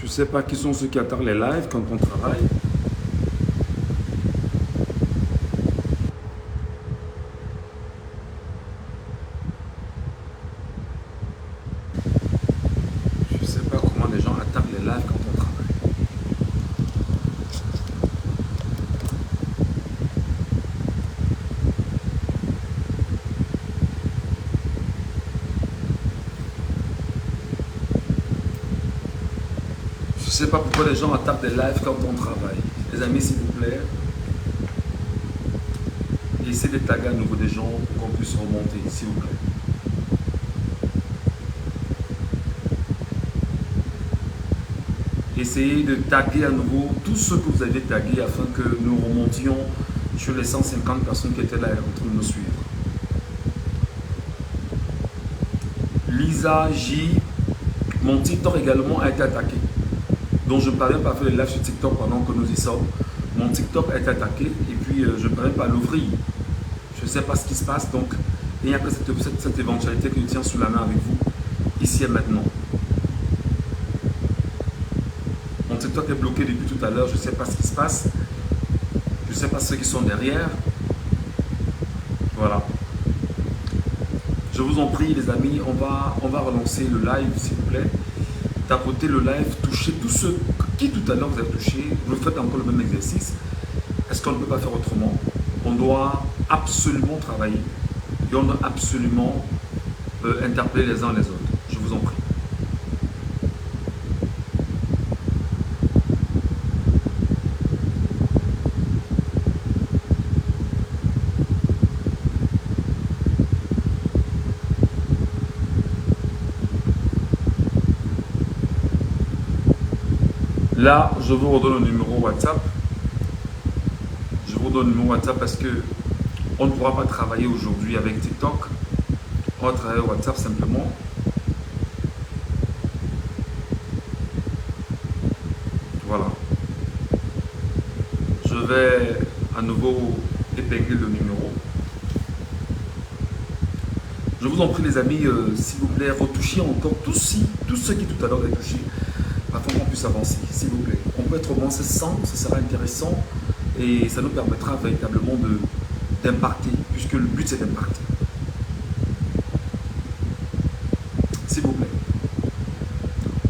Je sais pas qui sont ceux qui attardent les lives quand on travaille. Je sais pas comment les gens attardent les lives quand on travaille. Je sais pas pourquoi les gens attardent des lives quand on travaille. Les amis, s'il vous plaît, essayez de taguer à nouveau des gens pour qu'on puisse remonter, s'il vous plaît. Essayez de taguer à nouveau tous ceux que vous avez tagués afin que nous remontions sur les 150 personnes qui étaient là en train de nous suivre. Lisa J, mon TikTok également a été attaqué. Donc je ne parviens pas à faire les lives sur TikTok pendant que nous y sommes. Mon TikTok a été attaqué et puis je ne parviens pas à l'ouvrir. Je ne sais pas ce qui se passe, donc il n'y a que cette éventualité que je tiens sous la main avec vous, ici et maintenant. Mon TikTok est bloqué depuis tout à l'heure, je ne sais pas ce qui se passe. Je ne sais pas ceux qui sont derrière. Voilà. Je vous en prie les amis, on va relancer le live s'il vous plaît. Tapotez le live, touchez tous ceux qui tout à l'heure vous avez touché. Vous faites encore le même exercice. Est-ce qu'on ne peut pas faire autrement? On doit absolument travailler et on doit absolument interpeller les uns les autres. Je vous en prie. Là, je vous redonne le numéro WhatsApp. Je vous donne le numéro WhatsApp parce que on ne pourra pas travailler aujourd'hui avec TikTok. On va travailler WhatsApp simplement. Voilà. Je vais à nouveau épingler le numéro. Je vous en prie les amis, s'il vous plaît, retouchez encore tous ceux qui tout à l'heure ont touché. Afin qu'on puisse avancer, s'il vous plaît. On peut être au moins 100, ce sera intéressant et ça nous permettra véritablement d'impacter, puisque le but c'est d'impacter. S'il vous plaît.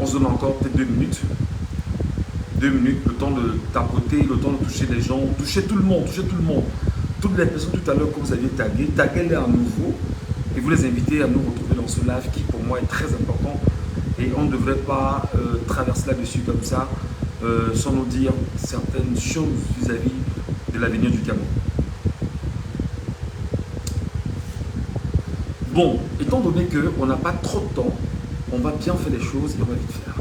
On se donne encore peut-être 2 minutes. 2 minutes, le temps de tapoter, le temps de toucher les gens, toucher tout le monde, toucher tout le monde. Toutes les personnes tout à l'heure que vous aviez taguées, taguez-les à nouveau et vous les invitez à nous retrouver dans ce live qui pour moi est très important. Et on ne devrait pas traverser là-dessus comme ça sans nous dire certaines choses vis-à-vis de l'avenir du Cameroun. Bon, étant donné qu'on n'a pas trop de temps, on va bien faire les choses et on va vite faire.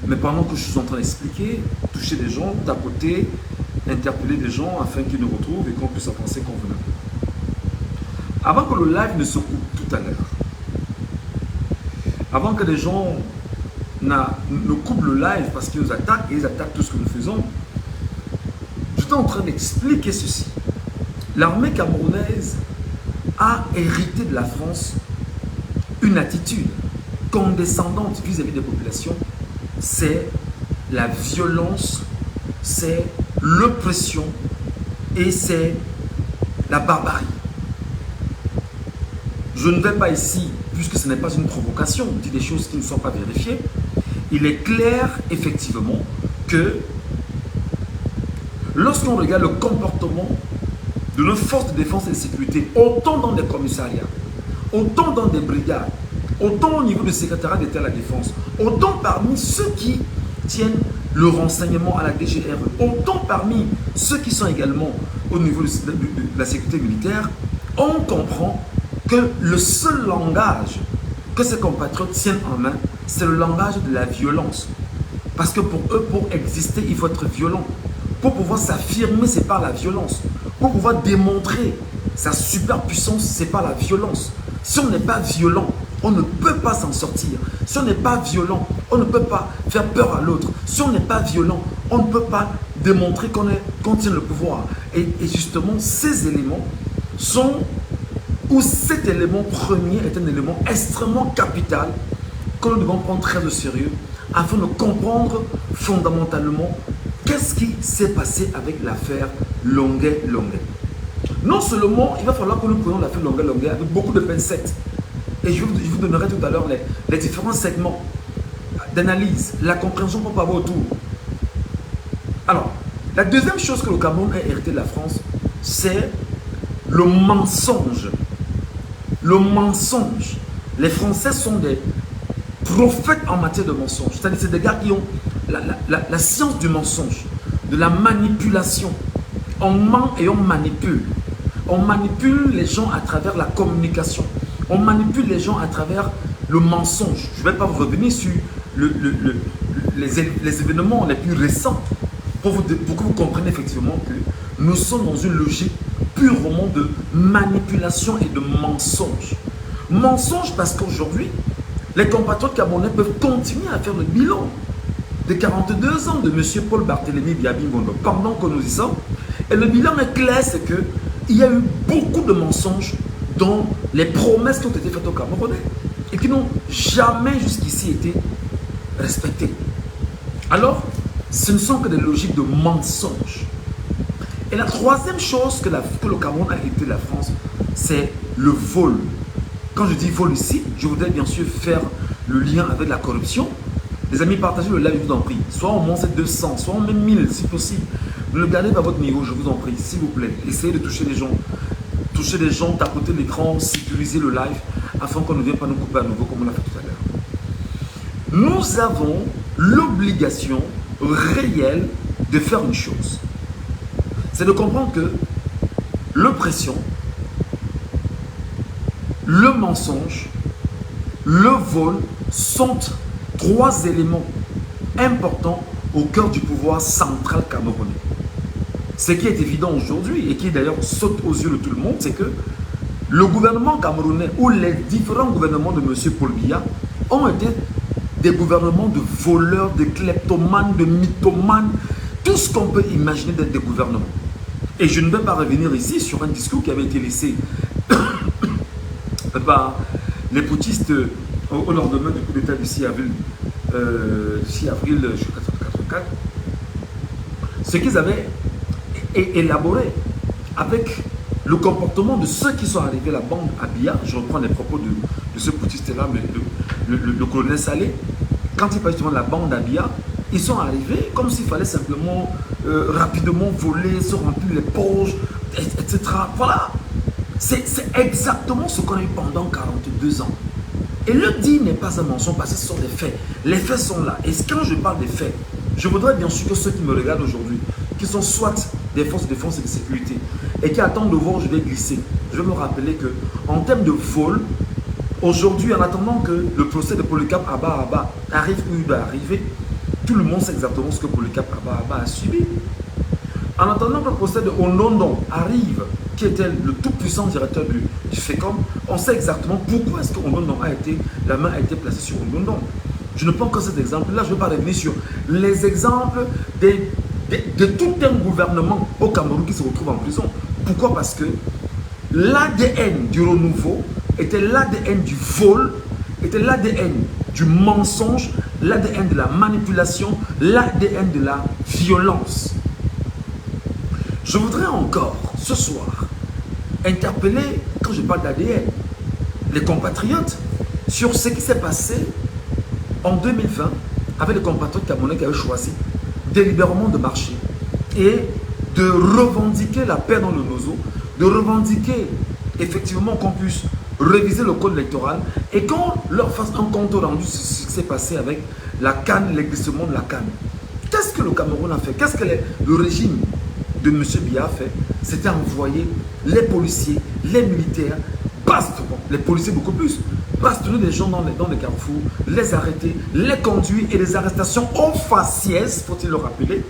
Mais pendant que je suis en train d'expliquer, toucher des gens, tapoter, interpeller des gens afin qu'ils nous retrouvent et qu'on puisse avancer convenablement. Avant que le live ne se coupe tout à l'heure, avant que les gens ne coupent le live parce qu'ils nous attaquent et ils attaquent tout ce que nous faisons, j'étais en train d'expliquer ceci. L'armée camerounaise a hérité de la France une attitude condescendante vis-à-vis des populations. C'est la violence, c'est l'oppression et c'est la barbarie. Je ne vais pas ici, puisque ce n'est pas une provocation, dire des choses qui ne sont pas vérifiées. Il est clair, effectivement, que lorsqu'on regarde le comportement de nos forces de défense et de sécurité, autant dans des commissariats, autant dans des brigades, autant au niveau du secrétariat d'État à la Défense, autant parmi ceux qui tiennent le renseignement à la DGRE, autant parmi ceux qui sont également au niveau de la sécurité militaire, on comprend que le seul langage que ces compatriotes tiennent en main, c'est le langage de la violence. Parce que pour eux, pour exister, il faut être violent. Pour pouvoir s'affirmer, c'est par la violence. Pour pouvoir démontrer sa superpuissance, c'est par la violence. Si on n'est pas violent, on ne peut pas s'en sortir. Si on n'est pas violent, on ne peut pas faire peur à l'autre. Si on n'est pas violent, on ne peut pas démontrer qu'on tient le pouvoir. Et justement, ces éléments sont... où cet élément premier est un élément extrêmement capital que nous devons prendre très au sérieux afin de comprendre fondamentalement qu'est-ce qui s'est passé avec l'affaire Longuet-Longuet. Non seulement, il va falloir que nous prenions l'affaire Longuet-Longuet avec beaucoup de pincettes. Et je vous donnerai tout à l'heure les différents segments d'analyse, la compréhension qu'on peut avoir autour. Alors, la deuxième chose que le Cameroun a hérité de la France, c'est le mensonge. Le mensonge. Les Français sont des prophètes en matière de mensonge. C'est-à-dire c'est des gars qui ont la science du mensonge, de la manipulation. On ment et on manipule. On manipule les gens à travers la communication. On manipule les gens à travers le mensonge. Je ne vais pas vous revenir sur les événements les plus récents pour que vous compreniez effectivement que nous sommes dans une logique purement de manipulation et de mensonge. Mensonge parce qu'aujourd'hui, les compatriotes camerounais peuvent continuer à faire le bilan de 42 ans de M. Paul Barthélémy Biabi-Ngondo pendant que nous y sommes. Et le bilan est clair, c'est qu'il y a eu beaucoup de mensonges dans les promesses qui ont été faites aux Camerounais et qui n'ont jamais jusqu'ici été respectées. Alors, ce ne sont que des logiques de mensonges. Et la troisième chose que le Cameroun a hérité de la France, c'est le vol. Quand je dis vol ici, je voudrais bien sûr faire le lien avec la corruption. Les amis, partagez le live, je vous en prie. Soit on monte 200, soit on met 1000 si possible. Ne le gardez pas à votre niveau, je vous en prie, s'il vous plaît. Essayez de toucher les gens. Toucher les gens, tapoter l'écran, sécuriser le live, afin qu'on ne vienne pas nous couper à nouveau comme on l'a fait tout à l'heure. Nous avons l'obligation réelle de faire une chose. C'est de comprendre que l'oppression, le mensonge, le vol sont trois éléments importants au cœur du pouvoir central camerounais. Ce qui est évident aujourd'hui et qui d'ailleurs saute aux yeux de tout le monde, c'est que le gouvernement camerounais ou les différents gouvernements de M. Paul Biya ont été des gouvernements de voleurs, de kleptomanes, de mythomanes, tout ce qu'on peut imaginer d'être des gouvernements. Et je ne vais pas revenir ici sur un discours qui avait été laissé par les putschistes au lendemain du coup d'État du 6 avril 1984. Ce qu'ils avaient élaboré avec le comportement de ceux qui sont arrivés à la bande à Biya. Je reprends les propos de ce putschiste-là, le colonel Salé. Quand il parle justement de la bande à Biya, ils sont arrivés comme s'il fallait simplement rapidement voler, se remplir les poches, etc. Voilà. C'est exactement ce qu'on a eu pendant 42 ans. Et le dit n'est pas un mensonge parce que ce sont des faits. Les faits sont là. Et quand je parle des faits, je voudrais bien sûr que ceux qui me regardent aujourd'hui, qui sont soit des forces de défense et de sécurité, et qui attendent de voir où je vais glisser, je vais me rappeler que en termes de vol, aujourd'hui, en attendant que le procès de Polycarpe Abba arrive où il doit arriver, tout le monde sait exactement ce que Polycarpe Abba a subi. En attendant que le procès de Ondondon arrive, qui était le tout-puissant directeur du FECOM, on sait exactement pourquoi est-ce que la main a été placée sur Ondondon. Je ne prends que cet exemple. Là, je ne vais pas revenir sur les exemples de tout un gouvernement au Cameroun qui se retrouve en prison. Pourquoi? Parce que l'ADN du renouveau était l'ADN du vol, était l'ADN du mensonge, l'ADN de la manipulation, l'ADN de la violence. Je voudrais encore, ce soir, interpeller, quand je parle d'ADN, les compatriotes sur ce qui s'est passé en 2020 avec les compatriotes camerounais qui avaient choisi délibérément de marcher et de revendiquer la paix dans le Nozo, de revendiquer effectivement qu'on puisse réviser le code électoral et qu'on leur fasse un compte rendu sur ce qui s'est passé avec la CAN, l'existence de la CAN. Qu'est-ce que le Cameroun a fait? Qu'est-ce que le régime de M. Biya a fait? C'était envoyer les policiers, les militaires, bastonner, les policiers beaucoup plus, bastonner des gens dans les carrefours, les arrêter, les conduire et les arrestations au faciès, faut-il le rappeler.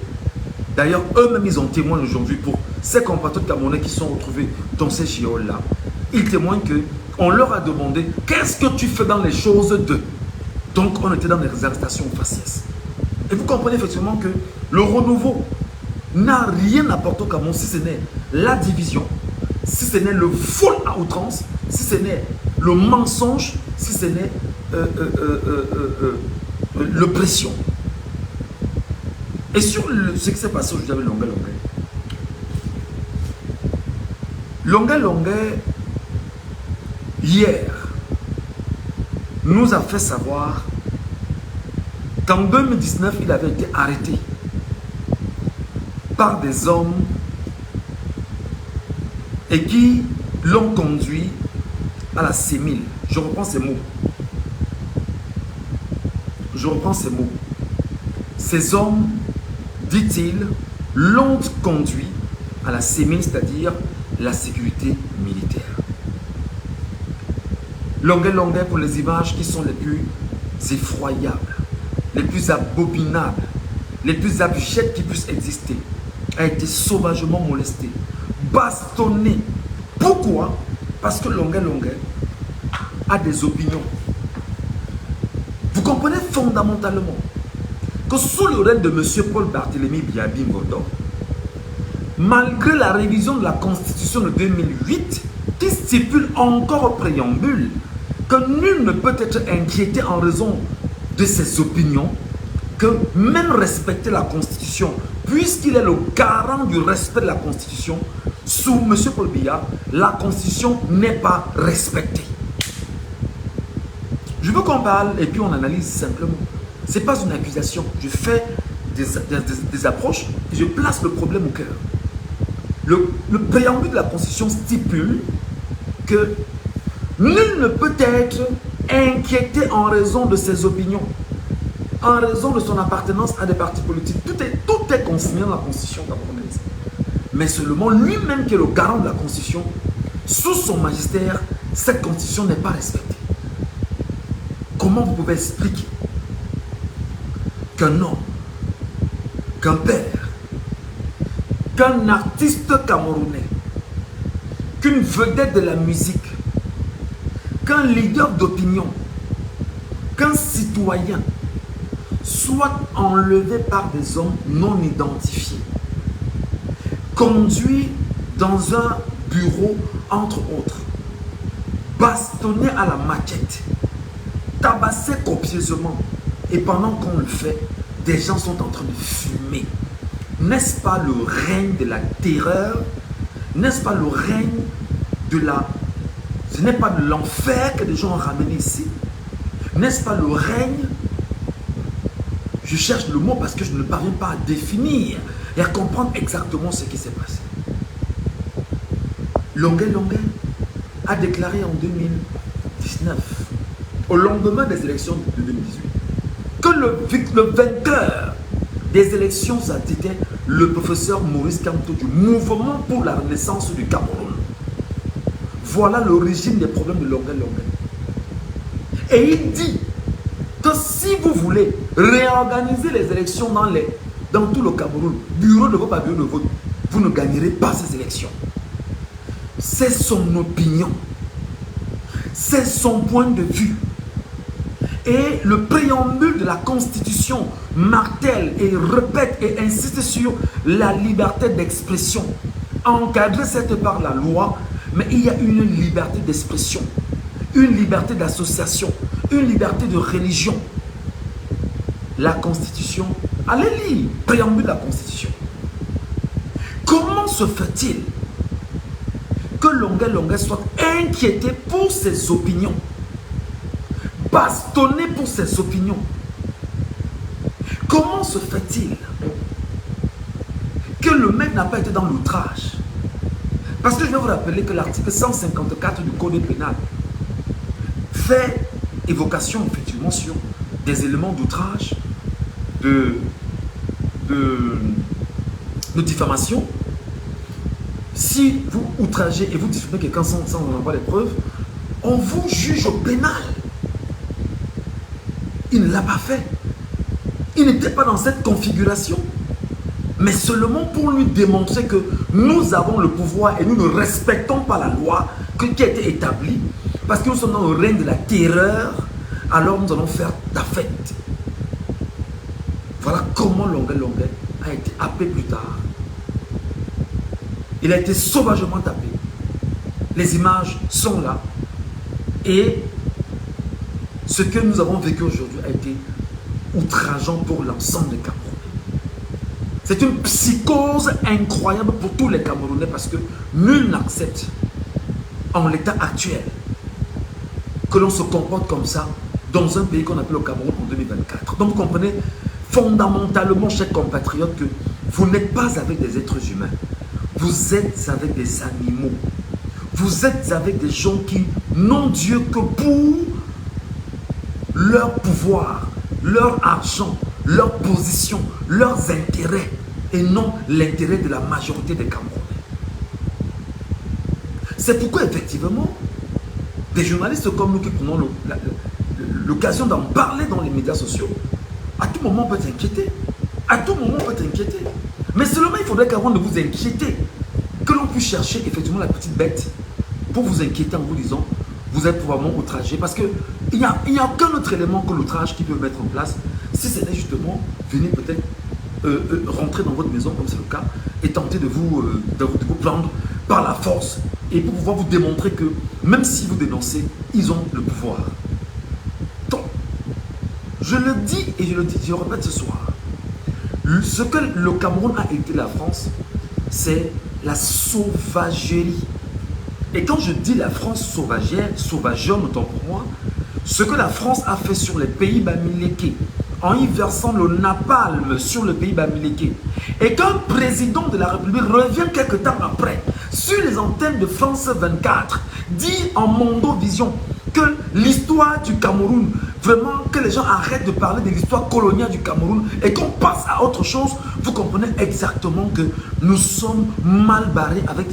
D'ailleurs, eux-mêmes, ils ont témoigné aujourd'hui pour ces compatriotes camerounais qui sont retrouvés dans ces géoles-là. Ils témoignent qu'on leur a demandé « Qu'est-ce que tu fais dans les choses de ?» Donc, on était dans les arrestations au faciès. Et vous comprenez effectivement que le renouveau n'a rien apporté au Cameroun si ce n'est la division, si ce n'est le vol à outrance, si ce n'est le mensonge, si ce n'est l'oppression. Et sur ce qui s'est passé aujourd'hui avec Longuet Longuet. Longuet Longuet, hier, nous a fait savoir qu'en 2019, il avait été arrêté par des hommes et qui l'ont conduit à la CEMIL. Je reprends ces mots. Je reprends ces mots. Ces hommes, dit-il, l'ont conduit à la CEMIL, c'est-à-dire la sécurité militaire. Longuet Longuet, pour les images qui sont les plus effroyables, les plus abominables, les plus abjectes qui puissent exister, a été sauvagement molesté, bastonné. Pourquoi? Parce que Longuet Longuet a des opinions. Vous comprenez fondamentalement que sous le règne de M. Paul Barthélémy Biabi Mbondo, malgré la révision de la Constitution de 2008, qui stipule encore au préambule que nul ne peut être inquiété en raison de ses opinions, que même respecter la Constitution, puisqu'il est le garant du respect de la Constitution, sous M. Paul Biya, la Constitution n'est pas respectée. Je veux qu'on parle et puis on analyse simplement. Ce n'est pas une accusation. Je fais des approches et je place le problème au cœur. Le préambule de la Constitution stipule que nul ne peut être inquiété en raison de ses opinions, en raison de son appartenance à des partis politiques. Tout est consigné dans la Constitution camerounaise. Mais seulement lui-même qui est le garant de la Constitution, sous son magistère, cette Constitution n'est pas respectée. Comment vous pouvez expliquer qu'un homme, qu'un père, qu'un artiste camerounais, qu'une vedette de la musique, qu'un leader d'opinion, qu'un citoyen soit enlevé par des hommes non identifiés, conduit dans un bureau, entre autres, bastonné à la maquette, tabassé copieusement, et pendant qu'on le fait, des gens sont en train de fumer. N'est-ce pas le règne de la terreur? N'est-ce pas le règne de la... Ce n'est pas de l'enfer que les gens ont ramené ici? N'est-ce pas le règne? Je cherche le mot parce que je ne parviens pas à définir et à comprendre exactement ce qui s'est passé. Longuet Longuet a déclaré en 2019, au lendemain des élections de 2018, que le vainqueur des élections a été le professeur Maurice Kamto du mouvement pour la renaissance du Cameroun. Voilà l'origine des problèmes de Longuet Longuet. Et il dit que si vous voulez réorganiser les élections dans tout le Cameroun, bureau de vote par bureau de vote, vous ne gagnerez pas ces élections. C'est son opinion. C'est son point de vue. Et le préambule de la Constitution martèle et répète et insiste sur la liberté d'expression, encadrée certes par la loi, mais il y a une liberté d'expression, une liberté d'association, une liberté de religion. La Constitution, allez lire, préambule de la Constitution. Comment se fait-il que Longuet Longuet soit inquiété pour ses opinions, bastonné pour ses opinions? Comment se fait-il que le mec n'a pas été dans l'outrage? Parce que je vais vous rappeler que l'article 154 du Code pénal fait évocation effectivement sur des éléments d'outrage, de diffamation. Si vous outragez et vous diffamez quelqu'un sans en avoir les preuves, on vous juge au pénal. Il ne l'a pas fait. Il n'était pas dans cette configuration. Mais seulement pour lui démontrer que nous avons le pouvoir et nous ne respectons pas la loi qui a été établie. Parce que nous sommes dans le règne de la terreur, alors nous allons faire ta fête. Voilà comment Longuet Longuet a été happé plus tard. Il a été sauvagement tapé. Les images sont là. Et ce que nous avons vécu aujourd'hui a été outrageant pour l'ensemble des Camerounais. C'est une psychose incroyable pour tous les Camerounais parce que nul n'accepte en l'état actuel que l'on se comporte comme ça dans un pays qu'on appelle le Cameroun en 2024. Donc vous comprenez fondamentalement, chers compatriotes, que vous n'êtes pas avec des êtres humains. Vous êtes avec des animaux. Vous êtes avec des gens qui n'ont Dieu que pour leur pouvoir, leur argent, leur position, leurs intérêts et non l'intérêt de la majorité des Camerounais. C'est pourquoi effectivement, des journalistes comme nous qui prenons l'occasion d'en parler dans les médias sociaux, à tout moment on peut être inquiété. À tout moment on peut être inquiété. Mais seulement il faudrait qu'avant de vous inquiéter, que l'on puisse chercher effectivement la petite bête pour vous inquiéter en vous disant vous êtes probablement outragé. Parce qu'il n'y a aucun autre élément que l'outrage qui peut mettre en place si ce n'est justement venir peut-être rentrer dans votre maison comme c'est le cas et tenter de vous prendre par la force et pour pouvoir vous démontrer que même si vous dénoncez, ils ont le pouvoir. Donc, je le dis et je le répète ce soir. Ce que le Cameroun a été la France, c'est la sauvagerie. Et quand je dis la France sauvageonne, autant pour moi, ce que la France a fait sur les pays bamileke, en y versant le napalm sur le pays bamileke, et qu'un président de la République revient quelque temps après, sur les antennes de France 24, dit en Mondovision que l'histoire du Cameroun, vraiment que les gens arrêtent de parler de l'histoire coloniale du Cameroun et qu'on passe à autre chose, vous comprenez exactement que nous sommes mal barrés avec...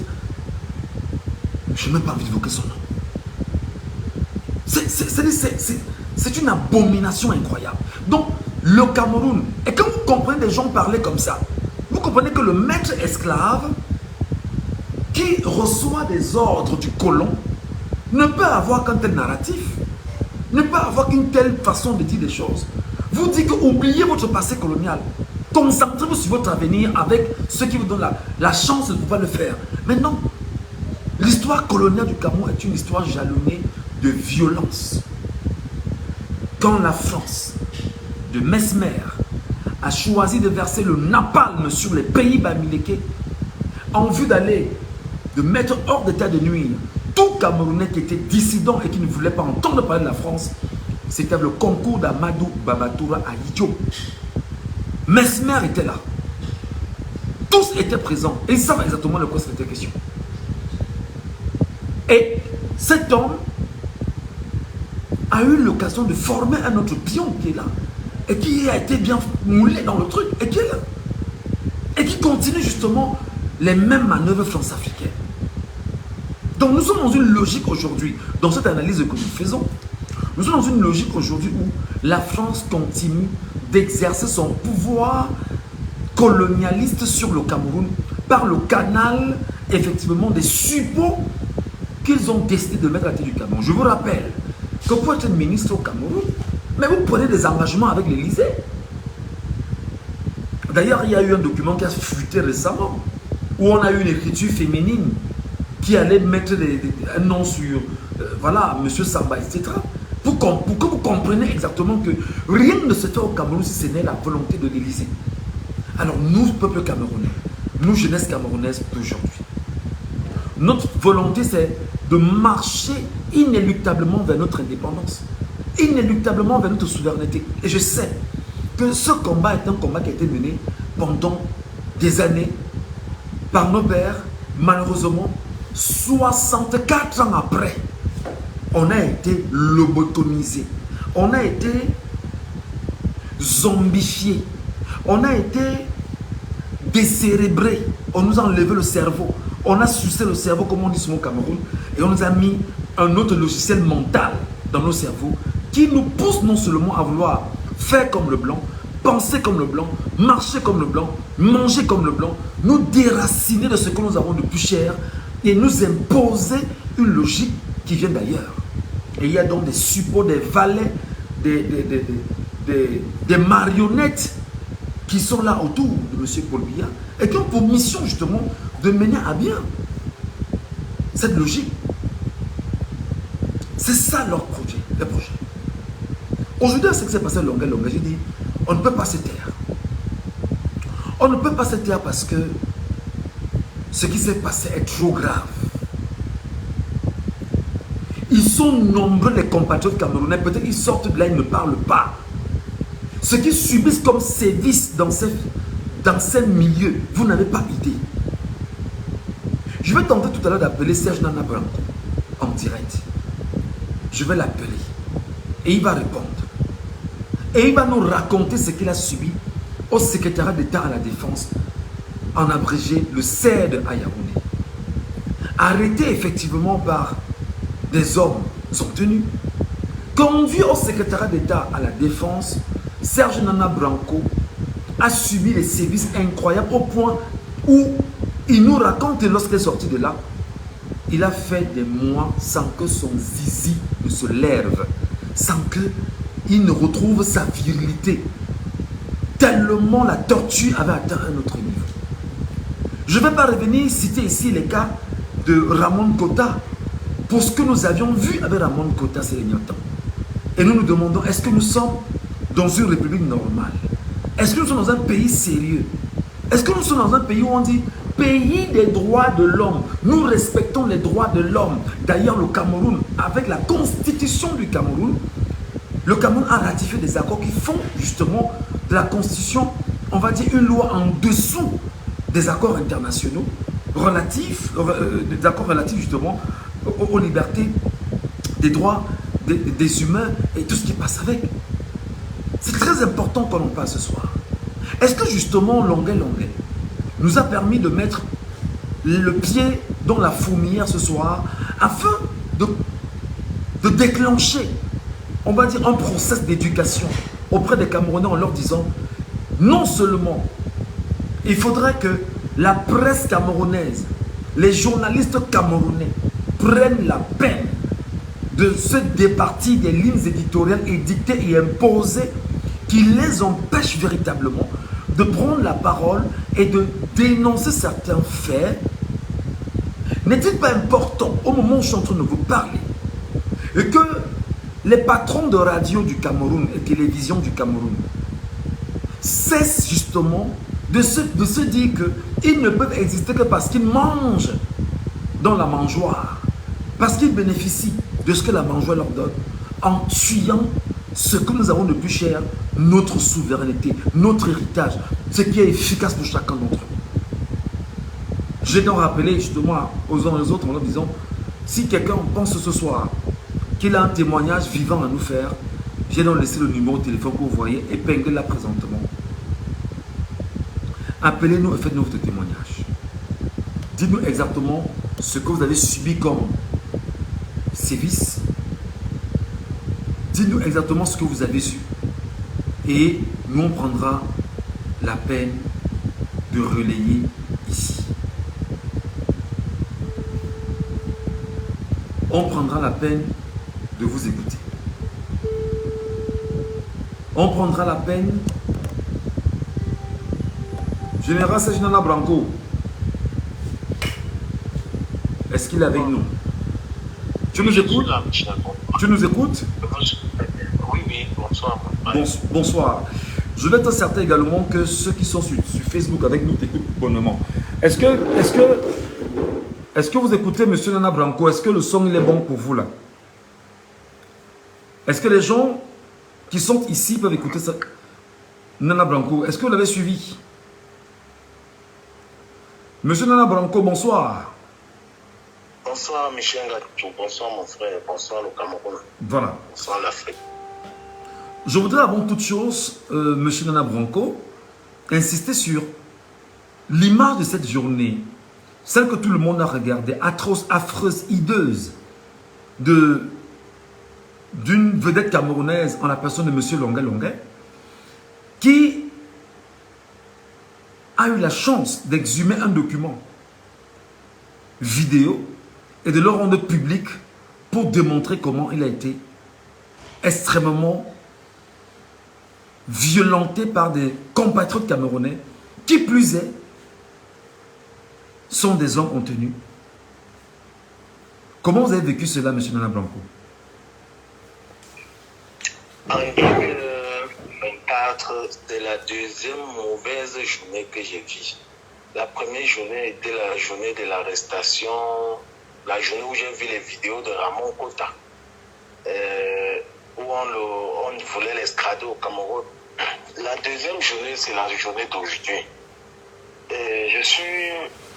Je n'ai même pas envie d'évoquer son nom. C'est une abomination incroyable. Donc, le Cameroun, et quand vous comprenez des gens parler comme ça, vous comprenez que le maître esclave qui reçoit des ordres du colon ne peut avoir qu'un tel narratif, ne peut avoir qu'une telle façon de dire des choses. Vous dites que oubliez votre passé colonial, concentrez-vous sur votre avenir avec ceux qui vous donnent la chance de pouvoir le faire. Mais non, l'histoire coloniale du Cameroun est une histoire jalonnée de violence. Quand la France de Mesmer a choisi de verser le napalm sur les pays bamileke en vue de mettre hors d'état de nuire tout Camerounais qui était dissident et qui ne voulait pas entendre parler de la France, c'était le concours d'Amadou Babatoura à Idjo. Mesmer était là. Tous étaient présents et ils savent exactement de quoi c'était question. Et cet homme a eu l'occasion de former un autre pion qui est là et qui a été bien moulé dans le truc et qui est là. Et qui continue justement les mêmes manœuvres france-africaines. Donc nous sommes dans une logique aujourd'hui, dans cette analyse que nous faisons, nous sommes dans une logique aujourd'hui où la France continue d'exercer son pouvoir colonialiste sur le Cameroun par le canal, effectivement, des suppôts qu'ils ont décidé de mettre à la tête du Cameroun. Je vous rappelle que pour être ministre au Cameroun, mais vous prenez des engagements avec l'Élysée. D'ailleurs, il y a eu un document qui a fuité récemment, où on a eu une écriture féminine qui allait mettre un nom sur, voilà, M. Samba, etc. Pour que vous compreniez exactement que rien ne se fait au Cameroun si ce n'est la volonté de l'Élysée. Alors nous, peuple camerounais, nous, jeunesse camerounaise d'aujourd'hui, notre volonté, c'est de marcher inéluctablement vers notre indépendance, inéluctablement vers notre souveraineté. Et je sais que ce combat est un combat qui a été mené pendant des années par nos pères. Malheureusement, 64 ans après, on a été lobotomisé, on a été zombifié, on a été décérébré, on nous a enlevé le cerveau, on a sucé le cerveau comme on dit sur au Cameroun et on nous a mis un autre logiciel mental dans nos cerveaux qui nous pousse non seulement à vouloir faire comme le blanc, penser comme le blanc, marcher comme le blanc, manger comme le blanc, nous déraciner de ce que nous avons de plus cher et nous imposer une logique qui vient d'ailleurs. Et il y a donc des suppôts, des valets, des marionnettes qui sont là autour de M. Paul Biya et qui ont pour mission justement de mener à bien cette logique. C'est ça leur projet, les projets. Aujourd'hui, ce qui s'est passé à Longueuil, j'ai dit, on ne peut pas se taire. On ne peut pas se taire parce que ce qui s'est passé est trop grave. Ils sont nombreux les compatriotes camerounais, peut-être qu'ils sortent de là, ils ne parlent pas. Ce qu'ils subissent comme sévices dans ces milieux, vous n'avez pas idée. Je vais tenter tout à l'heure d'appeler Serge Nana Branco en direct. Je vais l'appeler et il va répondre. Et il va nous raconter ce qu'il a subi au secrétariat d'État à la Défense, en abrégé le CED à Yaoundé. Arrêté effectivement par des hommes sont tenus. Conduit au secrétariat d'État à la Défense, Serge Nana Branco a subi des sévices incroyables au point où il nous raconte lorsqu'il est sorti de là, il a fait des mois sans que son zizi ne se lève, sans qu'il ne retrouve sa virilité. Tellement la torture avait atteint un autre niveau. Je ne vais pas revenir citer ici les cas de Ramon Kota pour ce que nous avions vu avec Ramon Kota ces derniers temps. Et nous nous demandons, est-ce que nous sommes dans une république normale? Est-ce que nous sommes dans un pays sérieux? Est-ce que nous sommes dans un pays où on dit pays des droits de l'homme? Nous respectons les droits de l'homme. D'ailleurs, le Cameroun, avec la constitution du Cameroun, le Cameroun a ratifié des accords qui font justement de la constitution, on va dire, une loi en dessous des accords internationaux relatifs, des accords relatifs justement aux libertés, des droits des humains et tout ce qui passe avec. C'est très important qu'on en parle ce soir. Est-ce que justement Longueuil nous a permis de mettre le pied dans la fourmilière ce soir afin de déclencher, on va dire, un processus d'éducation auprès des Camerounais en leur disant non seulement il faudrait que la presse camerounaise, les journalistes camerounais prennent la peine de se départir des lignes éditoriales édictées et imposées qui les empêchent véritablement de prendre la parole et de dénoncer certains faits. N'est-il pas important, au moment où je suis en train de vous parler, que les patrons de radio du Cameroun et télévision du Cameroun cessent justement de se dire qu'ils ne peuvent exister que parce qu'ils mangent dans la mangeoire, parce qu'ils bénéficient de ce que la mangeoire leur donne, en tuant ce que nous avons de plus cher, notre souveraineté, notre héritage, ce qui est efficace pour chacun d'entre nous. J'ai donc rappelé justement aux uns et aux autres en leur disant, si quelqu'un pense ce soir qu'il a un témoignage vivant à nous faire, j'ai donc laissé le numéro de téléphone que vous voyez épinglé là présentement. Appelez-nous et faites-nous votre témoignage. Dites-nous exactement ce que vous avez subi comme sévice. Dites-nous exactement ce que vous avez su. Et nous, on prendra la peine de relayer ici. On prendra la peine de vous écouter. On prendra la peine. Général Serge Nana Branco, est-ce qu'il est avec nous? Tu nous écoutes? Tu nous écoutes? Oui, oui, bonsoir. Bonsoir. Je vais être certain également que ceux qui sont sur Facebook avec nous t'écoutent bonnement. Est-ce que vous écoutez M. Nana Branco? Est-ce que le son il est bon pour vous là? Est-ce que les gens qui sont ici peuvent écouter ça? Nana Branco, est-ce que vous l'avez suivi? Monsieur Nana Branco, bonsoir. Bonsoir Michel Ngatou, bonsoir mon frère, bonsoir le Cameroun. Voilà. Bonsoir l'Afrique. Je voudrais avant toute chose, Monsieur Nana Branco, insister sur l'image de cette journée, celle que tout le monde a regardée, atroce, affreuse, hideuse, d'une vedette camerounaise en la personne de Monsieur Longueuil, qui a eu la chance d'exhumer un document vidéo et de le rendre public pour démontrer comment il a été extrêmement violenté par des compatriotes camerounais qui plus est sont des hommes contenus. Comment vous avez vécu cela, M. Nana Branco? En 2024, c'est la deuxième mauvaise journée que j'ai vue. La première journée était la journée de l'arrestation, la journée où j'ai vu les vidéos de Ramon Kota, où on voulait l'estrader au Cameroun. La deuxième journée, c'est la journée d'aujourd'hui. Je suis,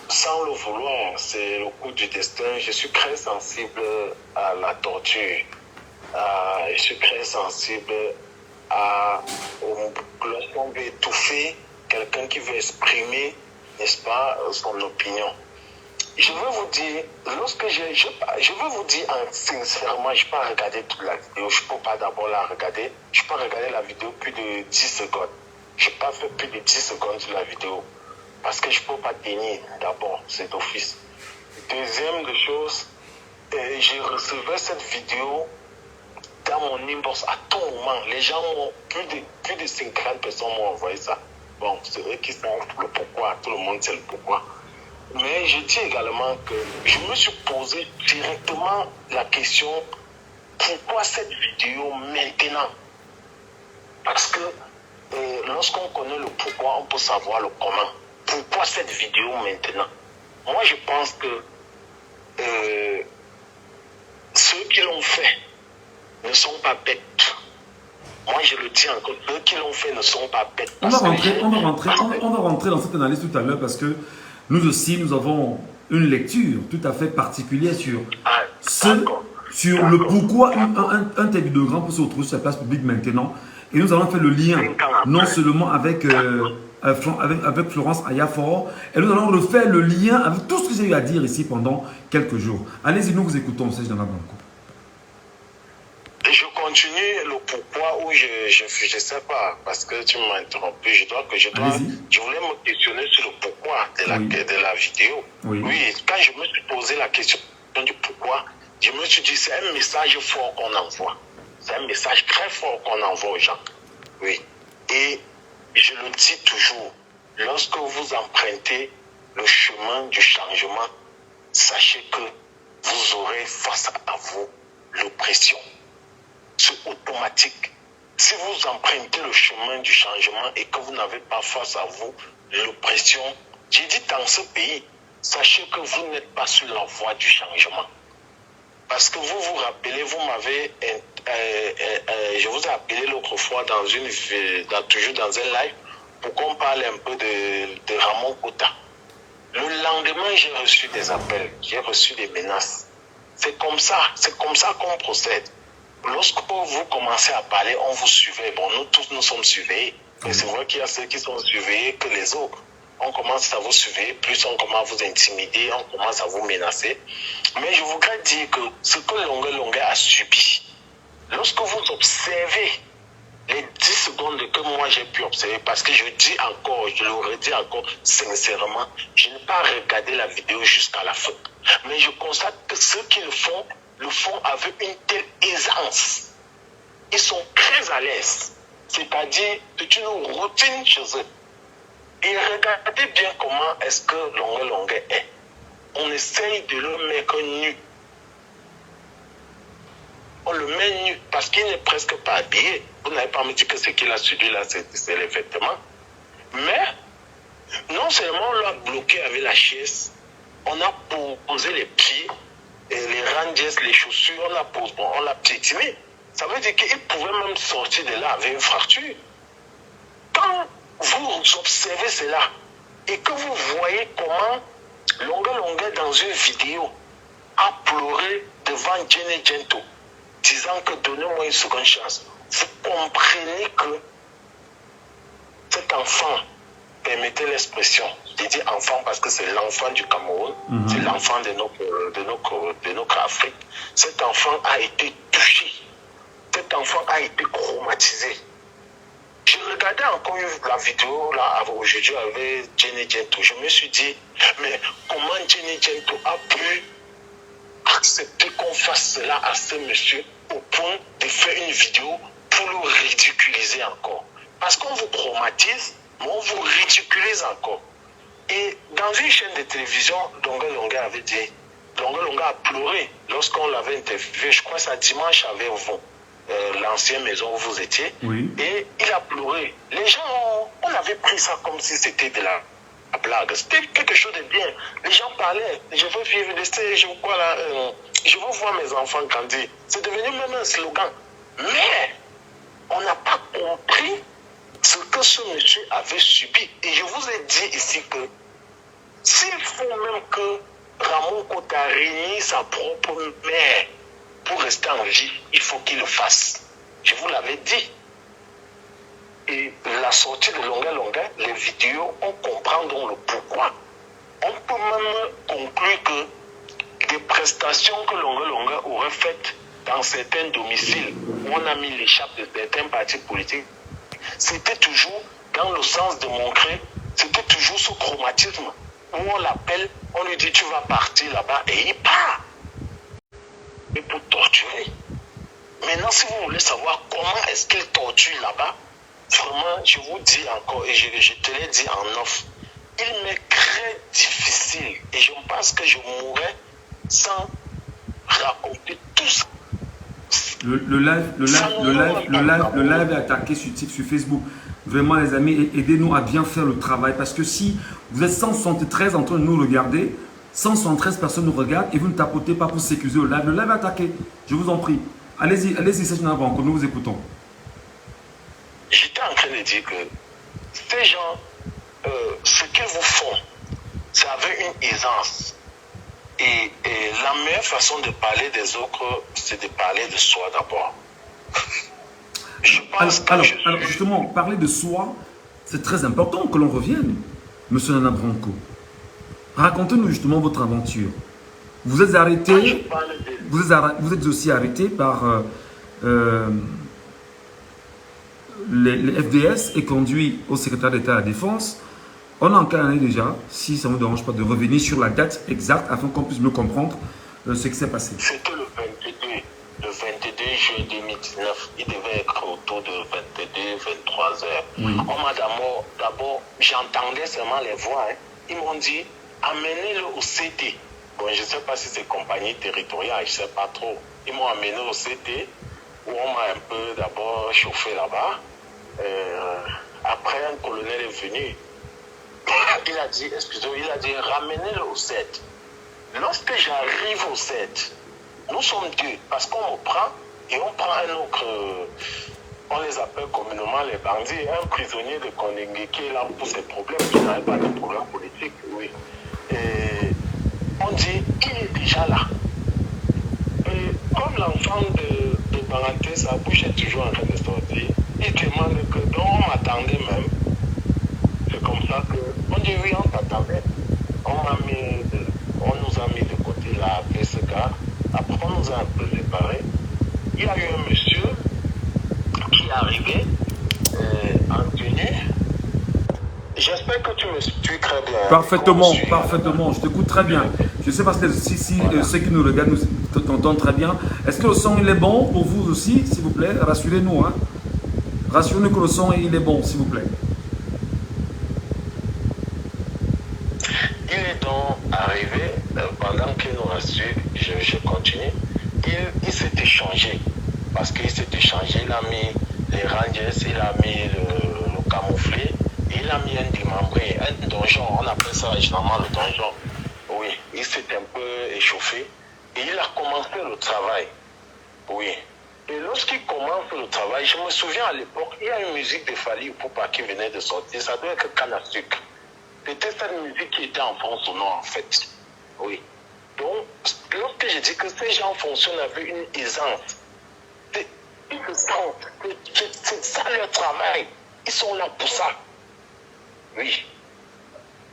sans le vouloir, c'est le coup du destin, je suis très sensible à la torture. Je suis très sensible lorsqu'on veut étouffer quelqu'un qui veut exprimer, n'est-ce pas, son opinion. Je veux vous dire, je veux vous dire sincèrement, je n'ai pas regardé toute la vidéo, je ne peux pas d'abord la regarder, je n'ai pas regardé la vidéo plus de 10 secondes. Je n'ai pas fait plus de 10 secondes sur la vidéo, parce que je ne peux pas tenir d'abord, c'est d'office. Deuxième des choses, j'ai reçu cette vidéo dans mon inbox à tout moment. Les gens m'ont, plus de 50 personnes m'ont envoyé ça. Bon, c'est eux qui savent le pourquoi, tout le monde sait le pourquoi. Mais je dis également que je me suis posé directement la question, pourquoi cette vidéo maintenant? Parce que lorsqu'on connaît le pourquoi, on peut savoir le comment. Pourquoi cette vidéo maintenant? Moi, je pense que ceux qui l'ont fait ne sont pas bêtes. Moi, je le dis encore, ceux qui l'ont fait ne sont pas bêtes. On va rentrer dans cette analyse tout à l'heure parce que nous aussi, nous avons une lecture tout à fait particulière sur le pourquoi un tel vidéogramme peut se retrouver sur la place publique maintenant. Et nous allons faire le lien, non seulement avec Florence Ayafor, et nous allons refaire le lien avec tout ce que j'ai eu à dire ici pendant quelques jours. Allez-y, nous vous écoutons, Serge Nanga Blanco. Je continue le pourquoi où je ne sais pas, parce que tu m'as interrompu. Je voulais me questionner sur le pourquoi de la vidéo. Oui, quand je me suis posé la question du pourquoi, je me suis dit c'est un message fort qu'on envoie. C'est un message très fort qu'on envoie aux gens. Oui. Et je le dis toujours, lorsque vous empruntez le chemin du changement, sachez que vous aurez face à vous l'oppression. C'est automatique. Si vous empruntez le chemin du changement et que vous n'avez pas face à vous l'oppression, j'ai dit dans ce pays, sachez que vous n'êtes pas sur la voie du changement. Parce que vous vous rappelez, vous m'avez, je vous ai appelé l'autre fois toujours dans un live pour qu'on parle un peu de Ramon Kota. Le lendemain, j'ai reçu des appels, j'ai reçu des menaces. C'est comme ça qu'on procède. Lorsque vous commencez à parler, on vous surveille. Bon, nous tous, nous sommes surveillés. Et c'est vrai qu'il y a ceux qui sont surveillés que les autres. On commence à vous surveiller, plus on commence à vous intimider, on commence à vous menacer. Mais je voudrais dire que ce que Longue a subi, lorsque vous observez les 10 secondes que moi j'ai pu observer, parce que je dis encore, je le redis encore sincèrement, je n'ai pas regardé la vidéo jusqu'à la fin. Mais je constate que ceux qui le font avec une telle aisance. Ils sont très à l'aise. C'est-à-dire, c'est une routine chez eux. Et regardez bien comment est-ce que Longue est. On essaye de le mettre nu. On le met nu parce qu'il n'est presque pas habillé. Vous n'avez pas me dit que ce qu'il a subi là, c'est les vêtements. Mais, non seulement on l'a bloqué avec la chaise, on a posé les pieds, et les ranges, les chaussures, on l'a piétiné. Ça veut dire qu'il pouvait même sortir de là avec une fracture. Quand vous observez cela et que vous voyez comment Longue dans une vidéo a pleuré devant Jenny Gento, disant que donnez-moi une seconde chance, vous comprenez que cet enfant, permettez l'expression, je dis enfant parce que c'est l'enfant du Cameroun, c'est l'enfant de notre Afrique. Cet enfant a été touché, cet enfant a été traumatisé. Je regardais encore la vidéo là aujourd'hui avec Jenny Gento. Je me suis dit, mais comment Jenny Gento a pu accepter qu'on fasse cela à ce monsieur au point de faire une vidéo pour le ridiculiser encore? Parce qu'on vous traumatise, mais on vous ridiculise encore. Et dans une chaîne de télévision, Longue avait dit, Longue a pleuré lorsqu'on l'avait interviewé, je crois que c'est dimanche avec vous. l'ancienne maison où vous étiez. Oui. Et il a pleuré. Les gens, on avait pris ça comme si c'était de la blague. C'était quelque chose de bien. Les gens parlaient. Je veux vivre de ce, je veux voir mes enfants grandir. C'est devenu même un slogan. Mais on n'a pas compris ce que ce monsieur avait subi. Et je vous ai dit ici que s'il faut même que Ramon Kota réunisse sa propre mère pour rester en vie, il faut qu'il le fasse. Je vous l'avais dit. Et la sortie de Longa, les vidéos, on comprend donc le pourquoi. On peut même conclure que des prestations que Longa aurait faites dans certains domiciles où on a mis l'échappe de certains partis politiques, c'était toujours dans le sens de montrer, c'était toujours ce chromatisme où on l'appelle, on lui dit tu vas partir là-bas et il part. Et pour torturer. Maintenant, si vous voulez savoir comment est-ce qu'il torture là-bas, vraiment, je vous dis encore, et je te l'ai dit en off, il m'est très difficile et je pense que je mourrais sans raconter tout ça. Le live est attaqué sur Facebook. Vraiment, les amis, aidez-nous à bien faire le travail. Parce que si vous êtes 173 en train de nous regarder, 173 personnes nous regardent et vous ne tapotez pas pour sécuriser le live est attaqué. Je vous en prie. Allez-y, Serge Nabranco, nous vous écoutons. J'étais en train de dire que ces gens, ce qu'ils vous font, c'est avec une aisance. Et la meilleure façon de parler des autres, c'est de parler de soi d'abord. Alors, justement, parler de soi, c'est très important que l'on revienne, Monsieur Nana Branco. Racontez-nous justement votre aventure. Vous êtes arrêté, vous êtes aussi arrêté par les FDS et conduit au secrétaire d'État à la Défense. On a en quelle année déjà, si ça ne vous dérange pas de revenir sur la date exacte afin qu'on puisse mieux comprendre ce qui s'est passé. C'était le 22 juin 2019. Il devait être autour de 22-23 heures. Oui. On m'a d'abord, j'entendais seulement les voix. Hein. Ils m'ont dit, amenez-le au CT. Bon, je ne sais pas si c'est compagnie territoriale, je ne sais pas trop. Ils m'ont amené au CT, où on m'a un peu d'abord chauffé là-bas. Après, un colonel est venu. Il a dit, excusez-moi, il a dit, ramenez-le au 7. Lorsque j'arrive au 7, nous sommes deux, parce qu'on me prend et on prend un autre, on les appelle communément les bandits, un prisonnier de Kondengé qui est là pour ses problèmes, qui n'avait pas de problème politique, oui. Et on dit, il est déjà là. Et comme l'enfant de Banganté, sa bouche est toujours en train de sortir, il demande que, donc on m'attendait même. C'est comme ça qu'on dit oui, on t'attendait. On nous a mis de côté là, après ce gars. Après, on nous a un peu séparés. Il y a eu un monsieur qui est arrivé en tenue. J'espère que tu me suis très bien. Parfaitement, parfaitement. Je t'écoute très bien. Je sais parce que si voilà. Ceux qui nous regardent t'entendent très bien. Est-ce que le son il est bon pour vous aussi, s'il vous plaît? Rassurez-nous. Hein? Rassurez-nous que le son il est bon, s'il vous plaît. Il est donc arrivé, pendant qu'il nous rassure, je continue, il s'est échangé, parce qu'il s'est échangé, il a mis les rangers, il a mis le camouflé, il a mis un démembré, un donjon, on appelle ça généralement le donjon. Oui, il s'est un peu échauffé et il a commencé le travail. Oui. Et lorsqu'il commence le travail, je me souviens à l'époque, il y a une musique de Fali Ipupa qui venait de sortir, ça doit être Canne à sucre. C'était cette musique qui était en fond sonore en fait. Oui. Donc, lorsque je dis que ces gens fonctionnent avec une aisance, ils se sentent que c'est ça leur travail. Ils sont là pour ça. Oui.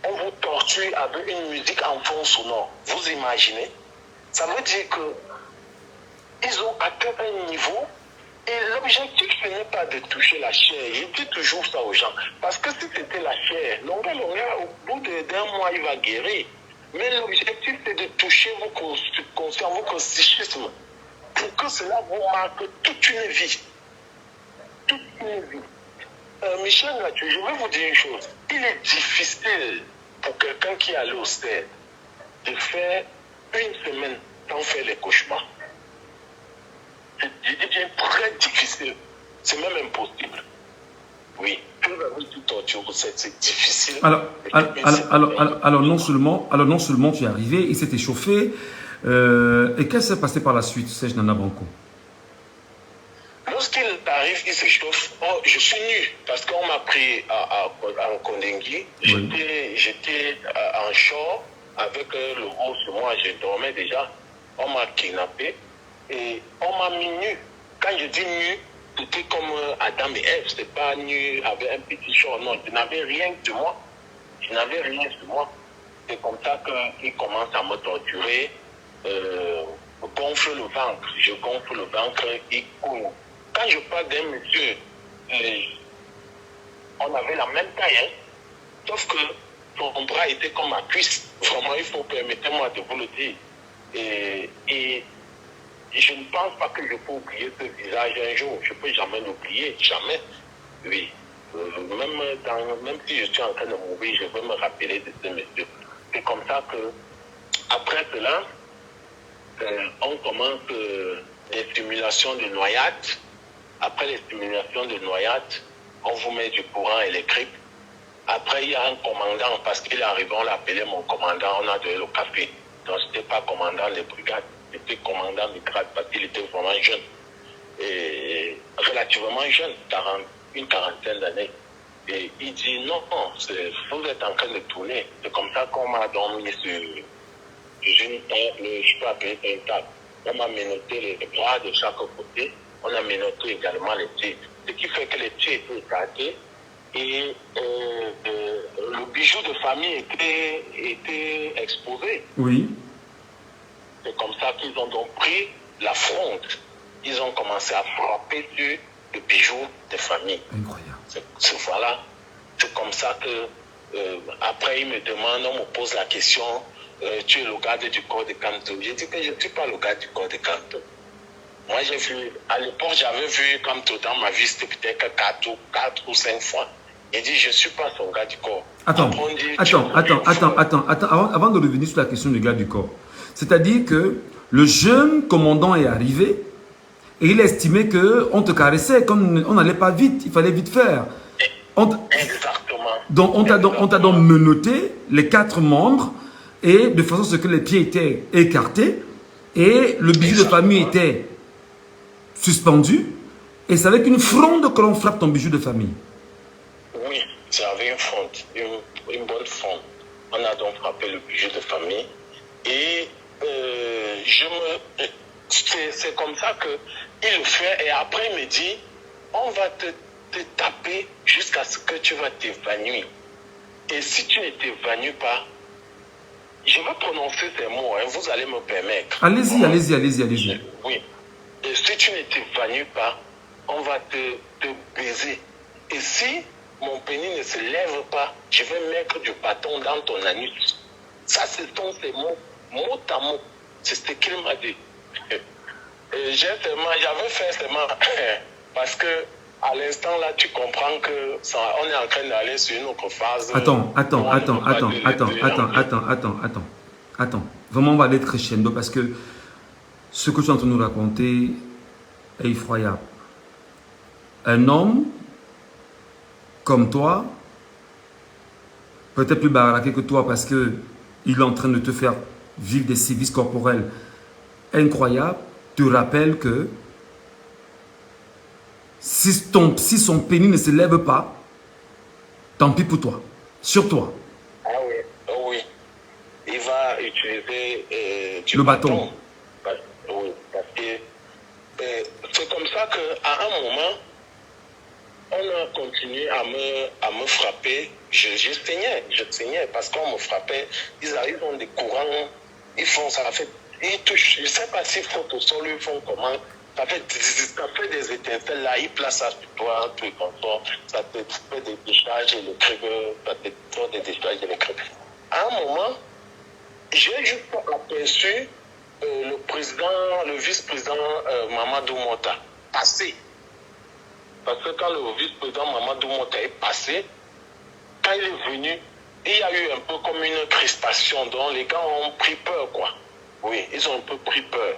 On vous torture avec une musique en fond sonore. Vous imaginez? Ça veut dire que ils ont atteint un niveau et l'objectif, ce n'est pas de toucher la chair. Je dis toujours ça aux gens. Parce que si c'était la chair, Longa, au bout d'un mois, il va guérir. Mais l'objectif, c'est de toucher vos consciences, vos psychismes, pour que cela vous marque toute une vie. Toute une vie. Michel Mathieu, je vais vous dire une chose. Il est difficile pour quelqu'un qui est allé au stade de faire une semaine sans faire les cauchemars. devient très difficile. C'est même impossible. Oui, tout torture, c'est difficile. Alors, non seulement tu es arrivé, il s'est échauffé. Et qu'est-ce qui s'est passé par la suite, Serge Nana Banco? Lorsqu'il arrive, il s'échauffe. Oh, je suis nu parce qu'on m'a pris en Kondengui. J'étais en short avec le haut sur moi. Je dormais déjà. On m'a kidnappé et on m'a mis nu. Quand je dis nu, c'était comme Adam et Ève. C'était pas nu avec un petit short. Non, je n'avais rien sur moi. Je n'avais rien sur moi. C'est comme ça qu'il commence à me torturer. Gonfle le ventre. Je gonfle le ventre et court. Quand je parle d'un monsieur, on avait la même taille, hein? Sauf que son bras était comme ma cuisse. Vraiment, il faut permettez-moi de vous le dire. Et je ne pense pas que je peux oublier ce visage un jour. Je ne peux jamais l'oublier, jamais. Oui. Même si je suis en train de mourir, je veux me rappeler de ce monsieur. C'est comme ça que, après cela, on commence des simulations de noyade. Après les simulations de noyade, on vous met du courant électrique. Après, il y a un commandant, parce qu'il est arrivé, on l'appelait mon commandant, on a donné le café. Donc, je n'étais pas commandant des brigades, j'étais commandant de grade parce qu'il était vraiment jeune. Et relativement jeune, une quarantaine d'années. Et il dit, non, vous êtes en train de tourner. C'est comme ça qu'on m'a dormi sur une table, je peux appeler ça une table. On m'a menotté les bras de chaque côté. On a menotté également les pieds. Ce qui fait que les pieds étaient écartés et le bijou de famille était exposé. Oui. C'est comme ça qu'ils ont donc pris la fronde. Ils ont commencé à frapper sur le bijou de famille. Incroyable. Voilà. C'est comme ça que, après, ils me demandent, on me pose la question, tu es le garde du corps de Kanto. J'ai dit que je ne suis pas le garde du corps de Kanto. Moi, j'ai vu, à l'époque, j'avais vu Kanto dans ma vie, c'était peut-être 4 ou 5 fois. Il dit, je ne suis pas son garde du corps. Attends, avant de revenir sur la question du garde du corps. C'est-à-dire que le jeune commandant est arrivé et il estimait qu'on te caressait, comme on n'allait pas vite, il fallait vite faire. Exactement. Donc, on t'a donc menotté les 4 membres et de façon à ce que les pieds étaient écartés et le bijou de famille était suspendu et c'est avec une fronde que l'on frappe ton bijou de famille. Oui, c'est avec une fronde, une bonne fronde. On a donc frappé le bijou de famille et c'est comme ça qu'il le fait et après il me dit on va te taper jusqu'à ce que tu vas t'évanouir. Et si tu ne t'évanouis pas, je vais prononcer ces mots, hein, vous allez me permettre. Allez-y. Oui. Et si tu ne t'évanouis pas, on va te baiser. Et si mon pénis ne se lève pas, je vais mettre du bâton dans ton anus. Ça, ce sont ces mots, mot à mot. C'est ce qu'il m'a dit. J'avais fait seulement parce que à l'instant là, tu comprends que on est en train d'aller sur une autre phase. Attends. Vraiment, on va aller crescendo parce que ce que tu es en train de nous raconter est effroyable. Un homme comme toi, peut-être plus baraqué que toi parce qu'il est en train de te faire vivre des sévices corporels incroyables, te rappelle que si son pénis ne se lève pas, tant pis pour toi, sur toi. Ah oui. Il va utiliser le bâton. Parce que c'est comme ça qu'à un moment, on a continué à me frapper. Je saignais parce qu'on me frappait. Ils ont des courants, ils font ça. Ils touchent, je ne sais pas s'ils font au sol, ils font comment. Ça fait des étincelles là, ils placent ça sur toi, un truc comme ça. Ça te fait des décharges électriques, ça te fait des décharges électriques. À un moment, j'ai juste aperçu le vice-président Mamadou Mota passer. Parce que quand le vice-président Mamadou Mota est passé, quand il est venu, il y a eu un peu comme une crispation, donc les gars ont pris peur, quoi. Oui, ils ont un peu pris peur.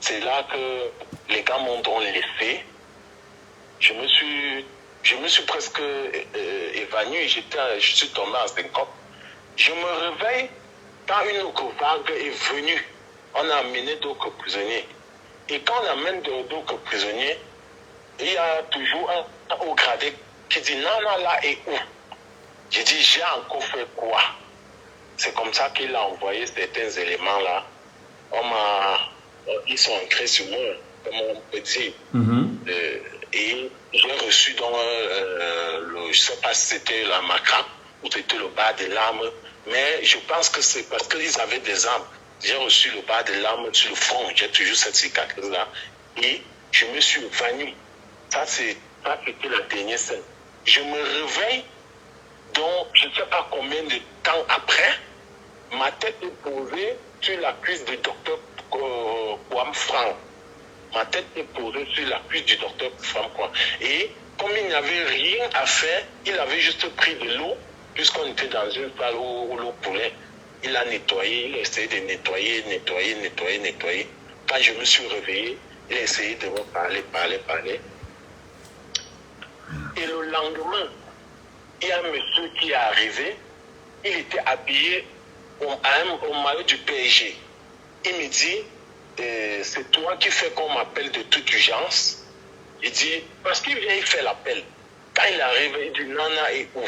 c'est là que les gars m'ont laissé. Je me suis presque évanoui, je suis tombé en syncope. Je me réveille quand une autre vague est venue. On a amené d'autres prisonniers. Et quand on amène d'autres prisonniers, il y a toujours un haut gradé qui dit Nana là est où? J'ai dit j'ai encore fait quoi? C'est comme ça qu'il a envoyé certains éléments là. Ils sont entrés sur moi, comme on peut dire. Et j'ai reçu donc je ne sais pas si c'était la macaque ou c'était le bas des larmes, mais je pense que c'est parce qu'ils avaient des armes. J'ai reçu le bas des larmes sur le front, j'ai toujours cette cicatrice là. Et je me suis évanoui. Ça c'était la dernière scène. Je me réveille, donc je ne sais pas combien de temps après, ma tête est posée sur la cuisse du docteur Kwame Frank. Ma tête est posée sur la cuisse du docteur Frank. Et comme il n'y avait rien à faire, il avait juste pris de l'eau, puisqu'on était dans une salle où l'eau coulait. Il a nettoyé, il a essayé de nettoyer. Quand je me suis réveillé, il a essayé de me parler. Et le lendemain, il y a un monsieur qui est arrivé, il était habillé au maillot du PSG. Il me dit, c'est toi qui fais qu'on m'appelle de toute urgence. Il dit, parce qu'il vient, il fait l'appel. Quand il arrive, il dit, Nana est où?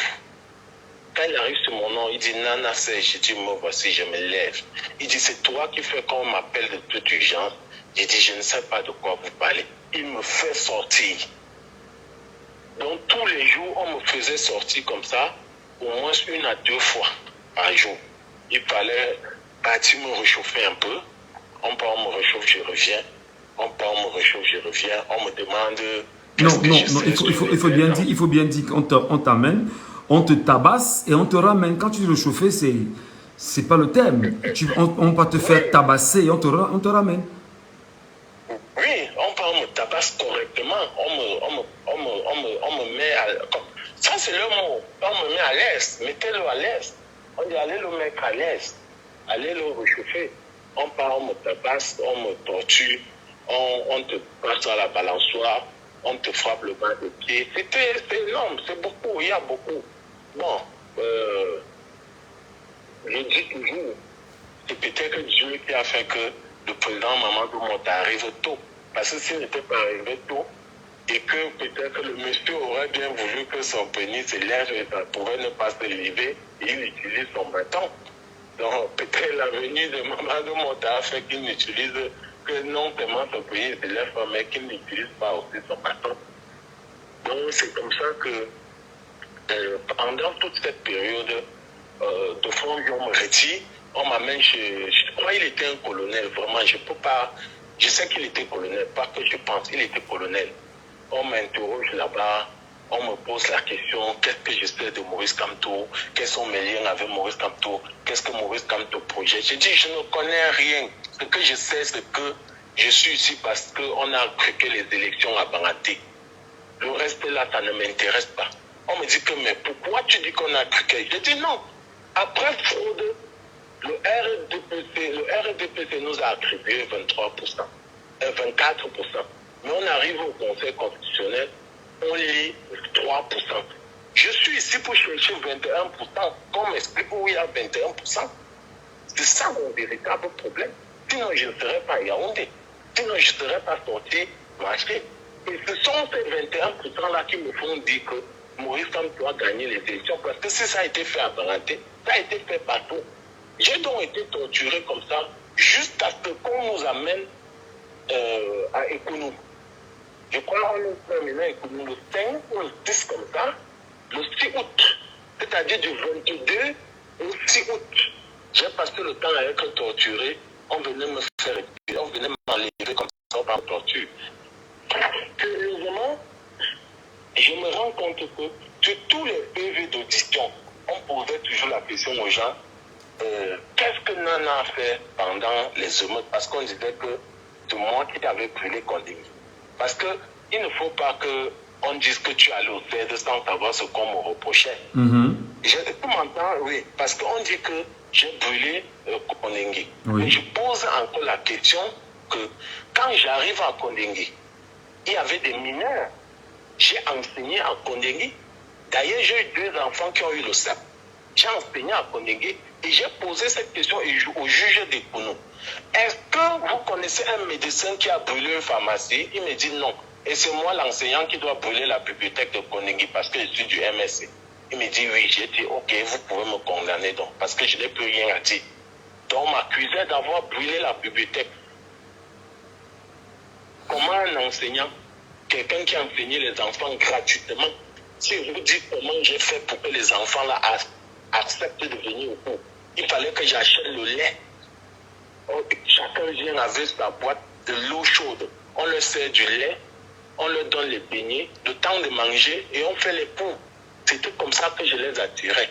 Quand il arrive sur mon nom, il dit, Nana c'est, je dis, moi voici, je me lève. Il dit, c'est toi qui fais qu'on m'appelle de toute urgence. J'ai dit, je ne sais pas de quoi vous parlez. Il me fait sortir. Donc tous les jours, on me faisait sortir comme ça, au moins 1 à 2 fois par jour. Il fallait partir me réchauffer un peu. On me réchauffe, je reviens. On me réchauffe, je reviens. On me demande... Non, il faut bien dire qu'on t'amène, on te tabasse et on te ramène. Quand tu te réchauffes, c'est pas le thème. On va te faire tabasser et on te ramène. Oui, on me tabasse correctement. On me met à... Ça, c'est le mot. On me met à l'aise. Mettez-le à l'aise. On dit, allez le mettre à l'aise. Allez le réchauffer. On me tabasse, on me torture. On te passe à la balançoire. On te frappe le bas de pied. C'est énorme. C'est beaucoup. Il y a beaucoup. Bon, je dis toujours, c'est peut-être Dieu qui a fait que le président Mamadou Monta arrive tôt. Parce que s'il n'était pas arrivé tôt, et que peut-être le monsieur aurait bien voulu que son pénis se lève et ça pouvait ne pas se lever, il utilise son bâton. Donc peut-être la venue de Mamadou Monta a fait qu'il n'utilise que non seulement son pénis se lève, mais qu'il n'utilise pas aussi son bâton. Donc c'est comme ça que pendant toute cette période de fond, on me retire, on m'amène chez... Je crois qu'il était un colonel, vraiment, je peux pas... Je sais qu'il était colonel, pas que je pense, il était colonel. On m'interroge là-bas, on me pose la question, qu'est-ce que je sais de Maurice Kamto, quels sont mes liens avec Maurice Kamto, qu'est-ce que Maurice Kamto projette. Je dis, je ne connais rien. Ce que je sais, c'est que je suis ici parce qu'on a truqué les élections à Bangaté. Le reste là, ça ne m'intéresse pas. On me dit que, mais pourquoi tu dis qu'on a truqué? Je dis non. Après fraude, le RDPC nous a attribué 23%, 24%. Mais on arrive au Conseil constitutionnel, on lit 3%. Je suis ici pour chercher 21%. Qu'on m'explique où il y a 21%. C'est ça mon véritable problème. Sinon, je ne serais pas à Yaoundé. Sinon, je ne serais pas sorti marcher. Et ce sont ces 21%-là qui me font dire que Maurice Kamto a gagné les élections. Parce que si ça a été fait à Bangaté, ça a été fait partout. J'ai donc été torturé comme ça jusqu'à ce qu'on nous amène à Ekounou. Je crois qu'on nous termine à Ekounou le 5 ou le 10 comme ça, le 6 août. C'est-à-dire du 22 au 6 août. J'ai passé le temps à être torturé. On venait me faire, on venait m'enlever comme ça par torture. Curieusement, je me rends compte que sur tous les PV d'audition, on posait toujours la question aux gens, qu'est-ce que Nana a fait pendant les émeutes? Parce qu'on disait que c'est moi qui t'avais brûlé Kondimi. Parce qu'il ne faut pas qu'on dise que tu es allé au CED sans savoir ce qu'on me reprochait. Tu m'entends? Oui, parce qu'on dit que j'ai brûlé Kondimi. Oui. Mais je pose encore la question, que quand j'arrive à Kondengue, il y avait des mineurs. J'ai enseigné à Kondengue. D'ailleurs, j'ai eu 2 enfants qui ont eu le SAP. J'ai enseigné à Kondengue et j'ai posé cette question au juge de Kounou. Est-ce que vous connaissez un médecin qui a brûlé une pharmacie? Il me dit non. Et c'est moi l'enseignant qui doit brûler la bibliothèque de Kondengue parce que je suis du MSC. Il me dit oui. J'ai dit ok, vous pouvez me condamner donc parce que je n'ai plus rien à dire. Donc on m'accusait d'avoir brûlé la bibliothèque. Comment un enseignant, quelqu'un qui a enseigné les enfants gratuitement, si je vous dis comment j'ai fait pour que les enfants là acceptent de venir au cours, il fallait que j'achète le lait. Chacun vient avec sa boîte de l'eau chaude. On leur sert du lait, on leur donne les beignets, le temps de manger et on fait les poux. C'était comme ça que je les attirais.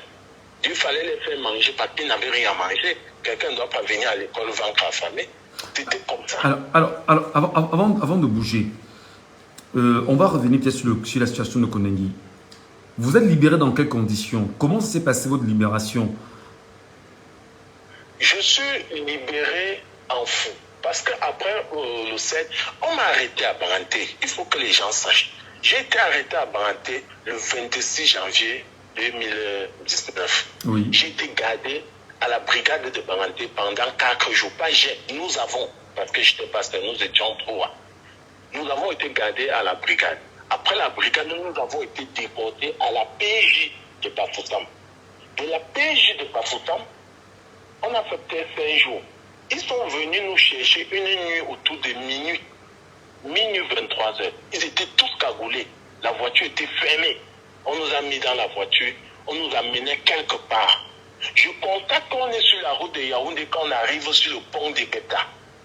Il fallait les faire manger parce qu'ils n'avaient rien à manger. Quelqu'un ne doit pas venir à l'école ventre affamé. C'était comme ça. Alors avant de bouger, on va revenir peut-être sur la situation de Kondengue. Vous êtes libéré dans quelles conditions? Comment s'est passée votre libération? Je suis libéré en fou. Parce qu'après le 7, on m'a arrêté à Branté. Il faut que les gens sachent. J'ai été arrêté à Branté le 26 janvier 2019. Oui. J'ai été gardé à la brigade de Branté pendant 4 jours. Pas j'ai, nous avons, parce que j'étais pasteur, nous étions 3. Nous avons été gardés à la brigade. Après la brigade, nous avons été déportés à la PJ de Bafoussam. De la PJ de Bafoussam, on a fait peut-être 5 jours. Ils sont venus nous chercher une nuit autour de minuit 23h. Ils étaient tous cagoulés. La voiture était fermée. On nous a mis dans la voiture. On nous a menés quelque part. Je constate qu'on est sur la route de Yaoundé quand on arrive sur le pont des Beta.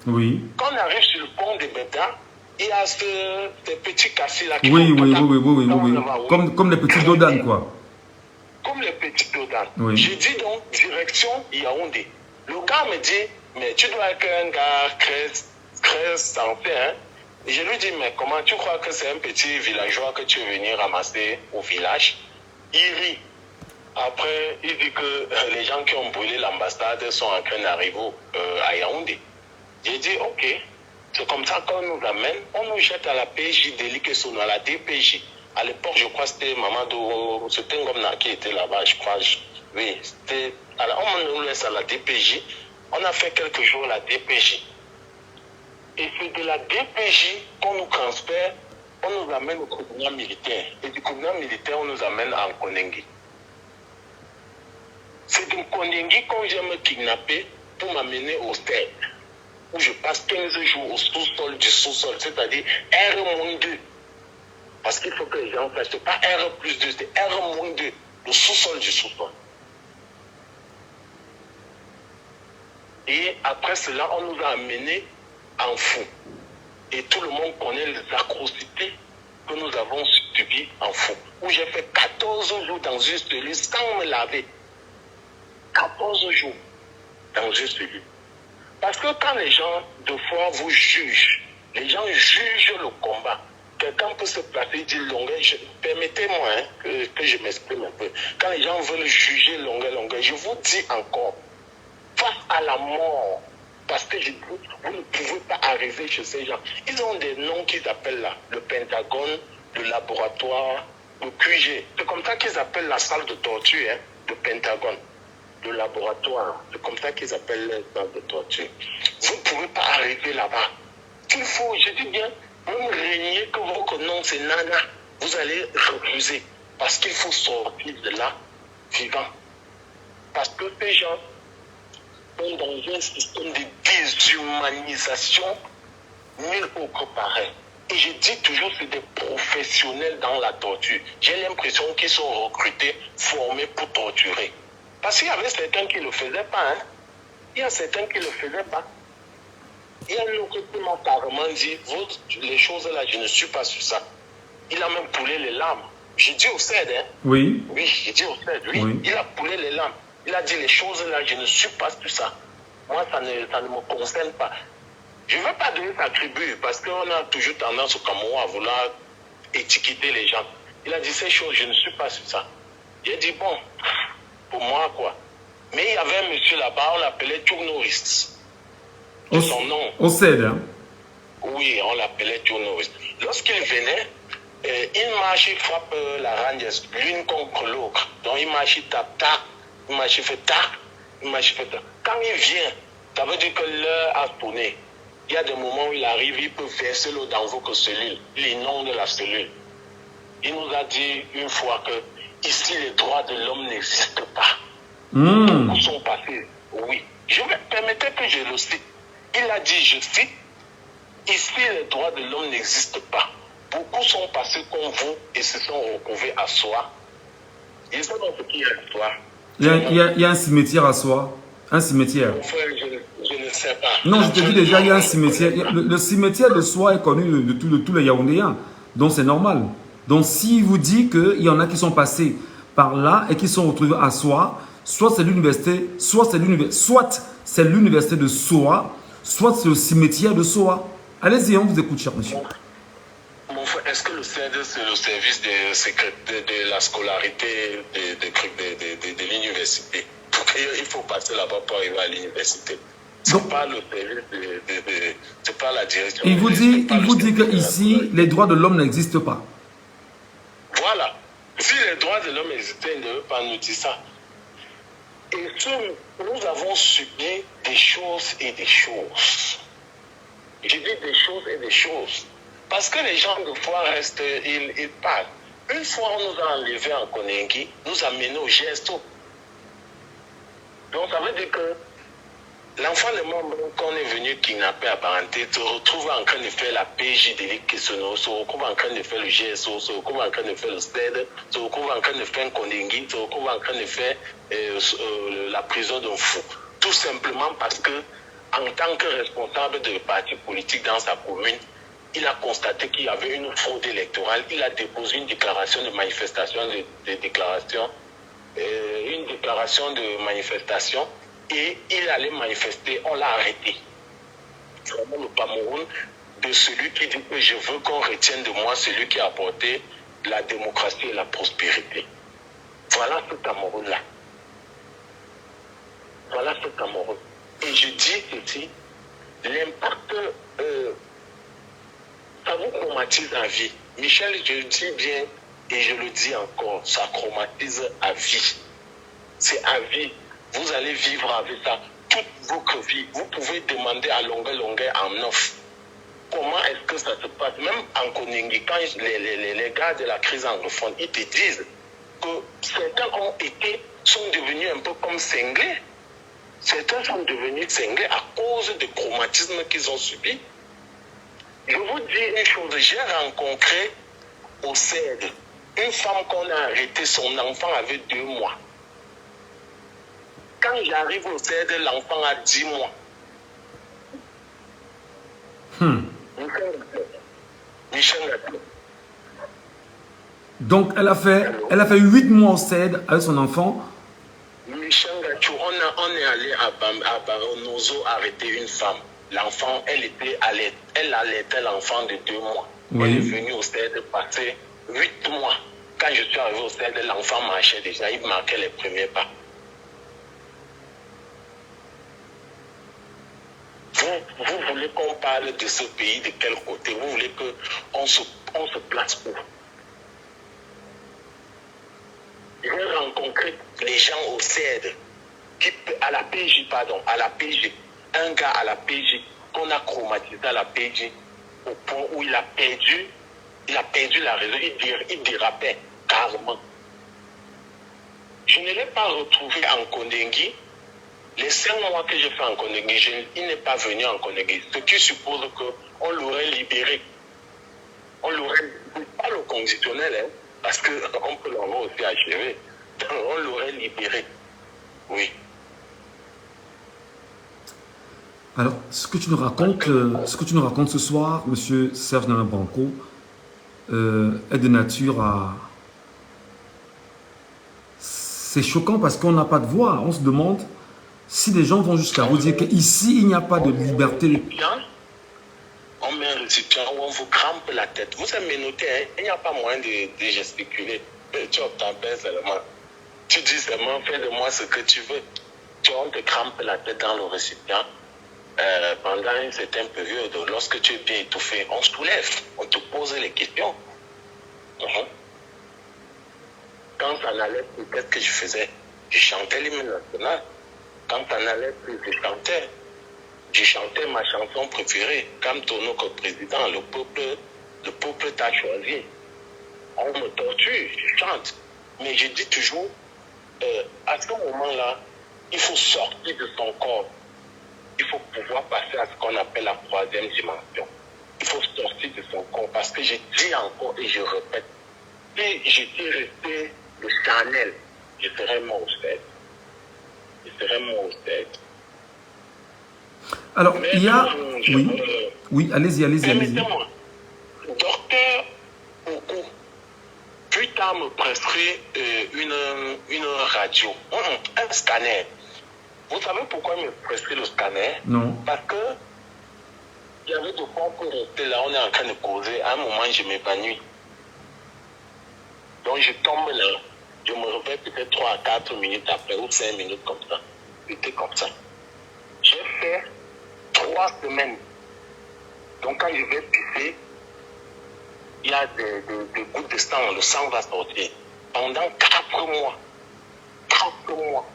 Oui. Quand on arrive sur le pont des Beta, il y a ces petits cassis là qui oui. Comme les petits dodanes, quoi. Comme les petits dodanes. Oui. J'ai dit donc direction Yaoundé. Le gars me dit, mais tu dois être un gars très santé, hein. Et je lui dis, mais comment tu crois que c'est un petit villageois que tu es venu ramasser au village? Il rit. Après, il dit que les gens qui ont brûlé l'ambassade sont en train d'arriver à Yaoundé. J'ai dit, ok, c'est comme ça qu'on nous amène. On nous jette à la PJ d'Elikesono, à la DPJ. À l'époque, je crois que c'était Mamadou, c'était Ngomna qui était là-bas, je crois. Oui, c'était. Alors, on nous laisse à la DPJ. On a fait quelques jours à la DPJ. Et c'est de la DPJ qu'on nous transfère, on nous amène au tribunal militaire. Et du tribunal militaire, on nous amène en Kondengue. C'est de Kondengue qu'on vient me kidnapper pour m'amener au stade, où je passe 15 jours au sous-sol du sous-sol, c'est-à-dire R-2. Parce qu'il faut que les gens sachent, c'est pas R+2, c'est R-2, le sous-sol du sous-sol. Et après cela, on nous a amenés en fou. Et tout le monde connaît les atrocités que nous avons subies en fou. Où j'ai fait 14 jours dans une cellule sans me laver. 14 jours dans une cellule. Parce que quand les gens, de fois, vous jugent, les gens jugent le combat. Quelqu'un peut se placer et dire longueur. Permettez-moi que je m'exprime un peu. Quand les gens veulent juger longueur, je vous dis encore, face à la mort, parce que vous ne pouvez pas arriver chez ces gens. Ils ont des noms qu'ils appellent là, le Pentagone, le laboratoire, le QG. C'est comme ça qu'ils appellent la salle de torture, hein, le Pentagone, le laboratoire. C'est comme ça qu'ils appellent la salle de torture. Vous ne pouvez pas arriver là-bas. Il faut, je dis bien, même régner que votre nom c'est Nana, vous allez refuser. Parce qu'il faut sortir de là vivant. Parce que ces gens sont dans un système de déshumanisation nul autre pareil. Et je dis toujours, c'est des professionnels dans la torture. J'ai l'impression qu'ils sont recrutés, formés pour torturer. Parce qu'il y avait certains qui ne le faisaient pas. Hein. Il y a certains qui ne le faisaient pas. Il y a un autre qui m'a carrément dit, les choses là, je ne suis pas sur ça. Il a même poulé les lames. J'ai dit au CED, hein. Oui. Oui, j'ai dit au CED, oui. Il a poulé les lames. Il a dit les choses là, je ne suis pas sur ça. Moi, ça ne me concerne pas. Je ne veux pas donner sa tribu parce qu'on a toujours tendance au Cameroun à vouloir étiqueter les gens. Il a dit ces choses, je ne suis pas sur ça. J'ai dit bon, pour moi quoi. Mais il y avait un monsieur là-bas, on l'appelait Tournouriste. Son nom. On cède, hein? Oui, on l'appelait tournevis. Lorsqu'il venait, il marche, il frappe la Rangers l'une contre l'autre. Donc il marche, il tape, tac, il marche, il fait tac, il marche, il fait tac. Quand il vient, ça veut dire que l'heure a tourné. Il y a des moments où il arrive, il peut verser l'eau dans votre cellule. Il inonde la cellule. Il nous a dit une fois que ici les droits de l'homme n'existent pas. Beaucoup sont passés. Oui. Je me permettais que je le cite. Il a dit, je cite, ici les droits de l'homme n'existent pas. Beaucoup sont passés comme vous et se sont retrouvés à soi. Ils sont dans ce qu'il y a à soi. Il y a un cimetière à soi. Un cimetière. Je ne sais pas. Non, je te dis déjà, il y a un cimetière. Le cimetière de soi est connu de tous les Yaoundéens. Donc c'est normal. Donc s'il vous dit qu'il y en a qui sont passés par là et qui sont retrouvés à soi, soit c'est l'université, soit c'est l'université de Soa, soit c'est le cimetière de Soa. Allez-y, on vous écoute, cher monsieur. Mon frère, est-ce que le CED, c'est le service de la scolarité de l'université? Il faut passer là-bas pour arriver à l'université. C'est pas le service c'est pas la direction. Il vous dit qu'ici, les droits de l'homme n'existent pas. Voilà. Si les droits de l'homme existaient, il ne veut pas nous dire ça. Et nous avons subi des choses et des choses. Je dis des choses et des choses. Parce que les gens, de fois, restent, ils parlent. Une fois, on nous a enlevés en Konengi, nous a menés au GSO. Donc, ça veut dire que l'enfant de membre qu'on est venu kidnapper à Baranté se retrouve en train de faire la PJ de l'Ikesono, se retrouve en train de faire le GSO, se retrouve en train de faire le STED, se retrouve en train de faire un Konengi, se retrouve en train de faire la prison d'un fou. Tout simplement parce que, en tant que responsable de parti politique dans sa commune, il a constaté qu'il y avait une fraude électorale. Il a déposé une déclaration de manifestation, une déclaration de manifestation, et il allait manifester. On l'a arrêté. Vraiment le Cameroun, de celui qui dit que je veux qu'on retienne de moi celui qui a apporté la démocratie et la prospérité. Voilà ce Cameroun-là. Voilà ce Cameroun. Et je dis ici, l'impact, ça vous traumatise à vie. Michel, je le dis bien et je le dis encore, ça traumatise à vie. C'est à vie. Vous allez vivre avec ça toute votre vie. Vous pouvez demander à longueur en offre. Comment est-ce que ça se passe? Même en Konengi, quand les gars de la crise anglophone, ils te disent que certains sont devenus un peu comme cinglés. Certains sont devenus cinglés à cause des traumatismes qu'ils ont subis. Je vous dis une chose, j'ai rencontré au CED une femme qu'on a arrêtée, son enfant avait 2 mois. Quand j'arrive au CED, l'enfant a 10 mois. Michel Gatou. Donc elle a fait 8 mois au CED avec son enfant. Michel Gatou, on est allé à Baronozo arrêter une femme. L'enfant, elle allaitait l'enfant de 2 mois. Oui. Elle est venue au CED passer 8 mois. Quand je suis arrivé au CED, l'enfant marchait déjà, il marquait les premiers pas. Vous voulez qu'on parle de ce pays, de quel côté? Vous voulez qu'on se place où? J'ai rencontré les gens au CED, à la PJ, un gars à la PJ, qu'on a traumatisé à la PJ, au point où il a perdu la raison, il dérapait carrément. Je ne l'ai pas retrouvé en Konengi. Les 5 mois que je fais en Konengi, il n'est pas venu en Konengi. Ce qui suppose qu'on l'aurait libéré. On l'aurait, pas le conditionnel, hein, parce qu'on peut l'avoir aussi achevé. On l'aurait libéré. Oui. Alors, ce que tu nous racontes ce soir, monsieur Serge Nana Branco, est de nature à... C'est choquant parce qu'on n'a pas de voix. On se demande si les gens vont jusqu'à vous dire qu'ici, il n'y a pas de liberté. On met un récipient où on vous crampe la tête. Vous êtes menotté, hein? Il n'y a pas moyen de gesticuler. Tu obtempères seulement. Tu dis seulement, fais de moi ce que tu veux. On te crampe la tête dans le récipient. pendant une certaine période, lorsque tu es bien étouffé, on se soulève, on te pose les questions. Quand ça n'allait plus, qu'est-ce que je faisais? Je chantais l'hymne national. Quand ça n'allait plus, je chantais ma chanson préférée, Comme Tono que président, le peuple t'a choisi. On me torture, je chante. Mais je dis toujours, à ce moment-là, il faut sortir de son corps. Il faut pouvoir passer à ce qu'on appelle la troisième dimension. Il faut sortir de son corps parce que je dis encore et je répète, si j'étais resté le Chanel, je serais mort au fait. Je serais mort au fait. Alors, mais il y a... Oui, allez-y. Permettez-moi, docteur Oku, plus tard me prescrit une radio, un scanner. Vous savez pourquoi il me prescrit le scanner? Non. Parce que il y avait de fois pour rester là, on est en train de causer. À un moment, je m'épanouis. Donc, je tombe là. Je me réveille peut-être 3 à 4 minutes après, ou 5 minutes comme ça. C'était comme ça. J'ai fait 3 semaines. Donc, quand je vais pisser, il y a des gouttes de sang. Le sang va sortir. Pendant 4 mois. 4 mois.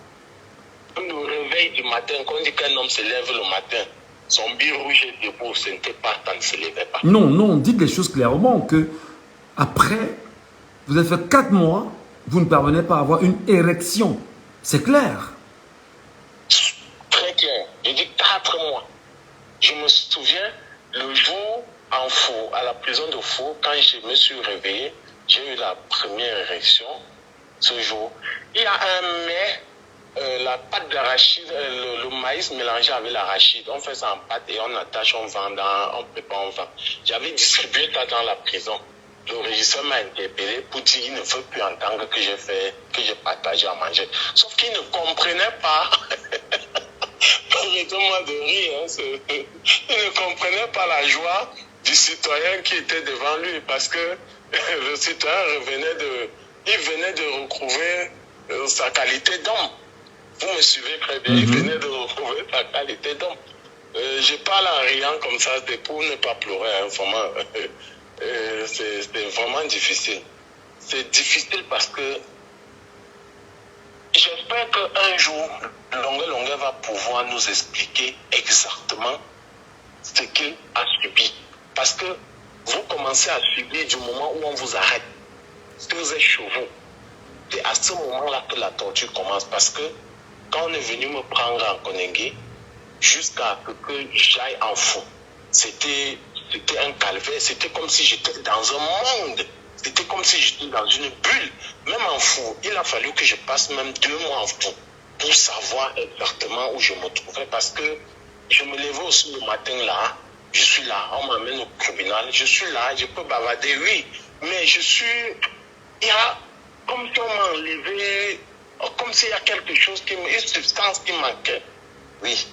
Le réveil du matin, quand on dit qu'un homme se lève le matin, son bill rouge est debout, ce n'était pas, ça ne se levait pas. Non, dites les choses clairement que après, vous avez fait 4 mois, vous ne parvenez pas à avoir une érection. C'est clair. Très clair. J'ai dit 4 mois. Je me souviens, le jour en Fou, à la prison de Fou, quand je me suis réveillé, j'ai eu la première érection ce jour. Il y a un mai. La pâte d'arachide, le maïs mélangé avec l'arachide, on fait ça en pâte et on attache, on vend, on prépare, on vend. J'avais distribué ça dans la prison. Le régisseur m'a interpellé pour dire qu'il ne veut plus entendre que j'ai fait, que j'ai partagé à manger. Sauf qu'il ne comprenait pas. Permettez-moi de rire. Il ne comprenait pas la joie du citoyen qui était devant lui parce que le citoyen venait de recouvrir sa qualité d'homme. Vous me suivez très bien, il venait de retrouver sa qualité d'homme. Je parle en riant comme ça, c'est pour ne pas pleurer, hein, vraiment. C'est vraiment difficile. C'est difficile parce que j'espère qu'un jour, Longue va pouvoir nous expliquer exactement ce qu'il a subi. Parce que vous commencez à subir du moment où on vous arrête. Si vous êtes chevaux, c'est à ce moment-là que la torture commence. Parce que quand on est venu me prendre en Koningui, jusqu'à ce que j'aille en Fou, c'était un calvaire. C'était comme si j'étais dans un monde. C'était comme si j'étais dans une bulle. Même en Fou, il a fallu que je passe même 2 mois en Fou pour savoir exactement où je me trouvais. Parce que je me levais aussi le matin là. Je suis là, on m'amène au tribunal. Je suis là, je peux bavarder, oui. Mais je suis... Il y a comme si on m'a enlevé... Comme s'il y a quelque chose, une substance qui manquait. Oui.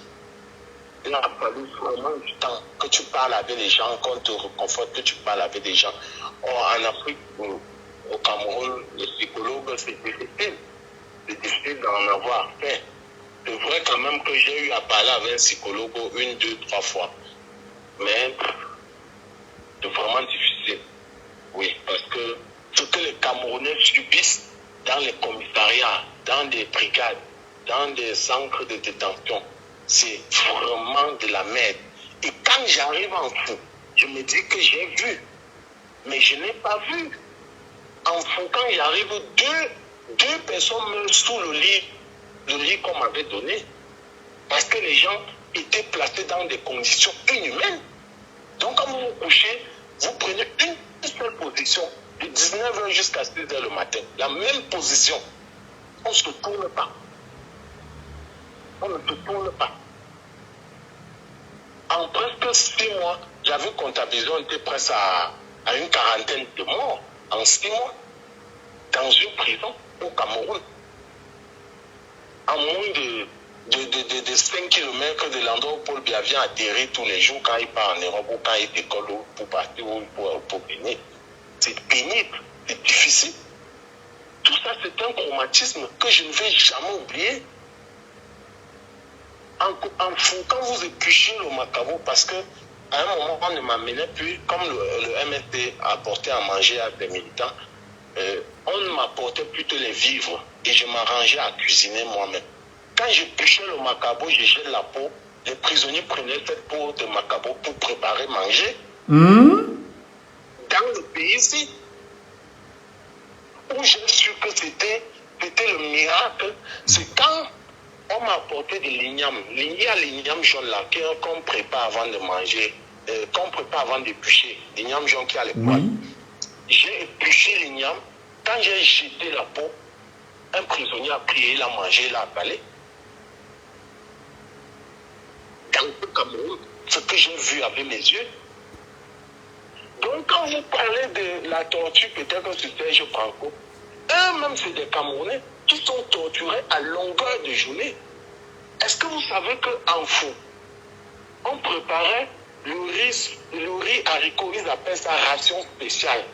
Il a fallu vraiment du temps que tu parles avec les gens, qu'on te reconforte, que tu parles avec des gens. En Afrique, au Cameroun, les psychologues, c'est difficile. C'est difficile d'en avoir fait. C'est vrai quand même que j'ai eu à parler avec un psychologue 1, 2, 3 fois. Mais c'est vraiment difficile. Oui, parce que ce que les Camerounais subissent dans les commissariats, dans des brigades, dans des centres de détention, c'est vraiment de la merde. Et quand j'arrive en Fou, je me dis que j'ai vu, mais je n'ai pas vu. En Fou, quand j'arrive, deux personnes meurent sous le lit qu'on m'avait donné. Parce que les gens étaient placés dans des conditions inhumaines. Donc quand vous vous couchez, vous prenez une seule position, de 19h jusqu'à 6h le matin. La même position. On ne se tourne pas. On ne se tourne pas. En presque 6 mois, j'avais comptabilisé, on était presque à une quarantaine de morts. En 6 mois, dans une prison au Cameroun. En moins de 5 km de l'endroit où Paul Biya vient atterrir tous les jours quand il part en Europe ou quand il décolle pour partir ou pour venir. C'est pénible, c'est difficile. Tout ça, c'est un traumatisme que je ne vais jamais oublier. en fou, quand vous épluchez le macabo, parce que à un moment, on ne m'amenait plus, comme le MST apportait à manger à des militants, on ne m'apportait plutôt les vivres et je m'arrangeais à cuisiner moi-même. Quand j'épluchais le macabo, je jetais la peau, les prisonniers prenaient cette peau de macabo pour préparer manger. Dans le pays ici, où j'ai su que c'était le miracle, c'est quand on m'a apporté des lignames. Il y a l'igname jaune là qu'on prépare avant de manger, qu'on prépare avant d'éplucher. L'igname jaune qui a les poils. J'ai épluché l'igname. Quand j'ai jeté la peau, un prisonnier a pris, il a mangé, il a avalé. Dans le Cameroun, ce que j'ai vu avec mes yeux. Donc quand vous parlez de la torture, peut-être que c'est Serge Franco, eux-mêmes c'est des Camerounais qui sont torturés à longueur de journée. Est-ce que vous savez qu'en fou, on préparait le riz haricot, ils appellent ça ration spéciale.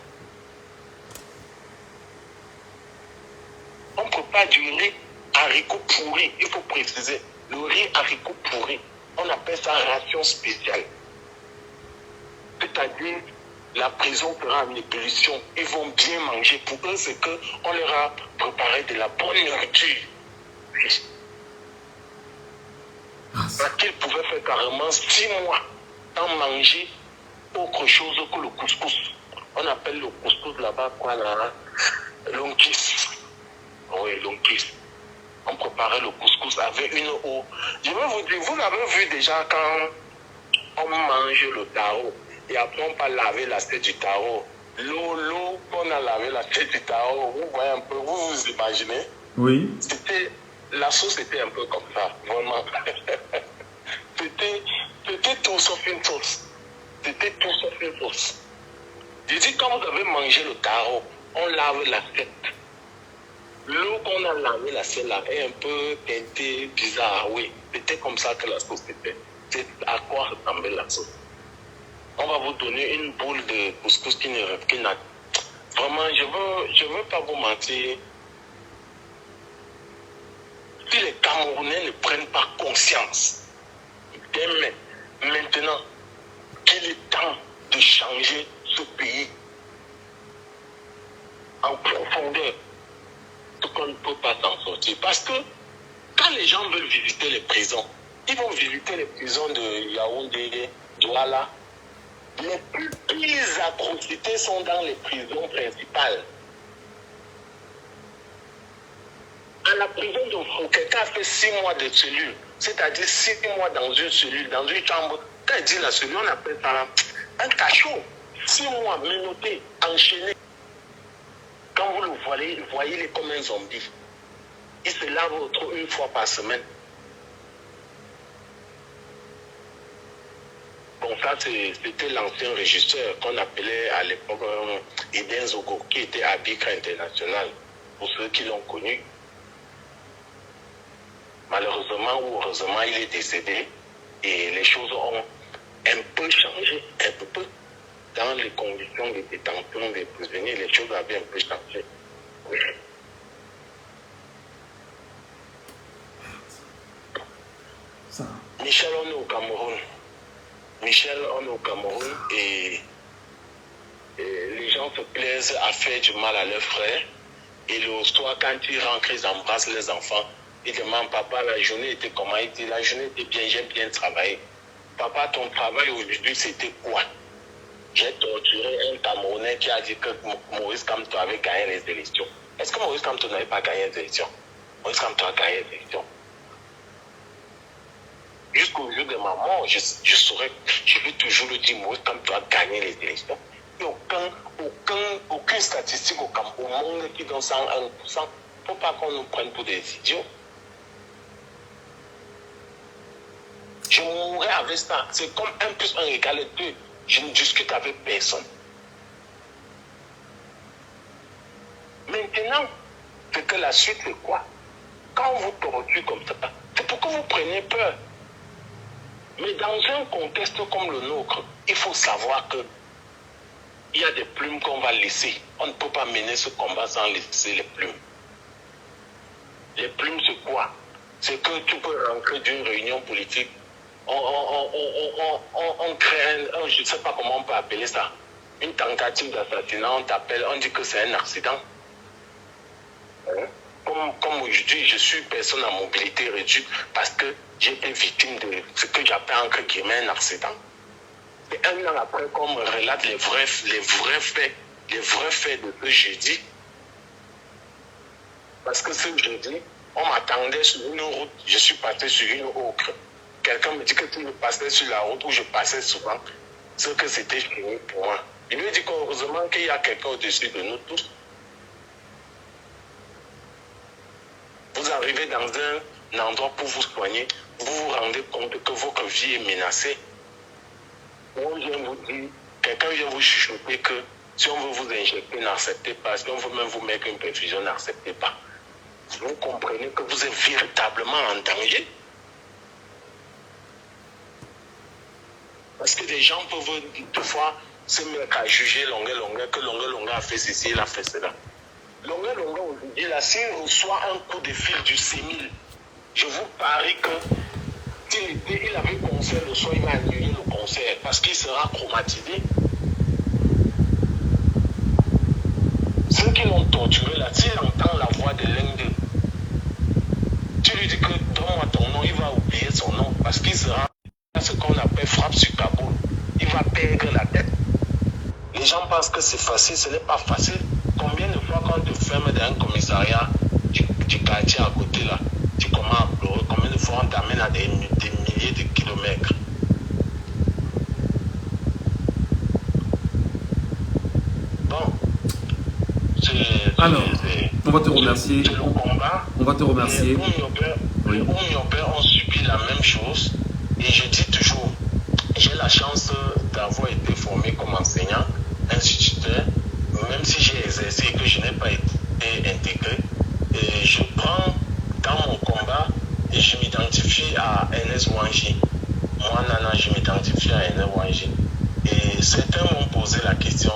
On prépare du riz haricot pourri, il faut préciser. Le riz haricot pourri, on appelle ça ration spéciale. C'est-à-dire, la prison fera une ébullition. Ils vont bien manger. Pour eux, c'est qu'on leur a préparé de la bonne nourriture. Parce qu'ils pouvaient faire carrément 6 mois sans manger autre chose que le couscous. On appelle le couscous là-bas quoi là? L'onkis. Oui, l'onkis. On préparait le couscous avec une eau. Je vais vous dire, vous avez vu déjà quand on mange le taro et après on va laver l'assiette du taro. L'eau qu'on a lavé l'assiette du taro, vous voyez un peu, vous vous imaginez? Oui. La sauce était un peu comme ça, vraiment. C'était tout sauf une sauce. C'était tout sauf une sauce. Je dis, quand vous avez mangé le taro, on lave l'assiette. L'eau qu'on a lavé l'assiette là est un peu teintée, bizarre, oui. C'était comme ça que la sauce était. C'est à quoi ressemblait la sauce. On va vous donner une boule de couscous qui n'a... Vraiment, je veux pas vous mentir. Si les Camerounais ne prennent pas conscience, dès maintenant, qu'il est temps de changer ce pays en profondeur, ce qu'on ne peut pas s'en sortir. Parce que quand les gens veulent visiter les prisons, ils vont visiter les prisons de Yaoundé, Douala. Les plus pires atrocités sont dans les prisons principales. À la prison de Fou, quelqu'un a fait 6 mois de cellule, c'est-à-dire 6 mois dans une cellule, dans une chambre. Quand il dit la cellule, on appelle ça un cachot. 6 mois menotté, enchaîné. Quand vous le voyez, voyez-les comme un zombie. Il se lave une fois par semaine. Bon, ça, c'était l'ancien régisseur qu'on appelait à l'époque Eden Zogo, qui était arbitre international, pour ceux qui l'ont connu. Malheureusement ou heureusement, il est décédé et les choses ont un peu changé, un peu. Dans les conditions de détention des prisonniers, les choses avaient un peu changé. Oui. Ça. Michel, on est au Cameroun. Et les gens se plaisent à faire du mal à leurs frères. Et le soir, quand ils rentrent, ils embrassent les enfants. Ils demandent, papa, la journée était comment? Il dit, la journée était bien, j'ai bien travaillé. Papa, ton travail aujourd'hui, c'était quoi? J'ai torturé un Camerounais qui a dit que Maurice Kamto avait gagné les élections. Est-ce que Maurice Kamto n'avait pas gagné les élections? Maurice Kamto a gagné les élections. Jusqu'au jour de ma mort, je vais toujours le dire, Maurice Kamto a gagné les élections. Il n'y a aucune statistique au monde qui donne 101%. Il ne faut pas qu'on nous prenne pour des idiots. Je mourrais avec ça. C'est comme 1 + 1 = 2. Je ne discute avec personne. Maintenant, c'est que la suite, c'est quoi? Quand on vous torture comme ça, c'est pour que vous preniez peur. Mais dans un contexte comme le nôtre, il faut savoir que il y a des plumes qu'on va laisser. On ne peut pas mener ce combat sans laisser les plumes. Les plumes, c'est quoi? c'est que tu peux rentrer d'une réunion politique, on crée je ne sais pas comment on peut appeler ça, une tentative d'assassinat, on t'appelle, on dit que c'est un accident. Comme aujourd'hui, je suis personne à mobilité réduite parce que j'ai été victime de ce que j'appelle entre guillemets un accident. Et un an après, qu'on me relate les vrais faits de ce jeudi. Parce que ce jeudi, on m'attendait sur une route, je suis passé sur une autre. Quelqu'un me dit que tu me passais sur la route où je passais souvent, ce que c'était fini pour moi. Il lui dit qu'heureusement qu'il y a quelqu'un au-dessus de nous tous. Vous arrivez dans un endroit pour vous soigner, vous vous rendez compte que votre vie est menacée. On vient vous dire, quelqu'un vient vous chuchoter que si on veut vous injecter, n'acceptez pas. Si on veut même vous mettre une perfusion, n'acceptez pas. Vous comprenez que vous êtes véritablement en danger. Parce que des gens peuvent deux fois se mettre à juger Longuet, que Longuet a fait ceci, il a fait cela. Longuet aujourd'hui, là, s'il reçoit un coup de fil du CEMIL, je vous parie que s'il avait concert le soir, il va annuler le concert parce qu'il sera traumatisé. Ceux qui l'ont torturé là, s'il entend la voix de l'un d'eux, tu lui dis que donne-moi ton nom, il va oublier son nom parce qu'il sera ce qu'on appelle frappe sur Kaboul. Il va perdre la tête. Les gens pensent que c'est facile, ce n'est pas facile. Combien de fois quand tu te fermes dans un commissariat du quartier à côté là, tu commences à pleurer, combien de fois on t'amène à des milliers de kilomètres. Bon, alors, on va te remercier. C'est le combat. On va te remercier. Les Oumyopères ont subi la même chose. Et je dis toujours, j'ai la chance d'avoir été formé comme enseignant, instituteur, même si j'ai exercé et que je n'ai pas été intégré. Et je prends dans mon combat et je m'identifie à Ernest Wangi. Moi, Nana, je m'identifie à Ernest Wangi. Et certains m'ont posé la question,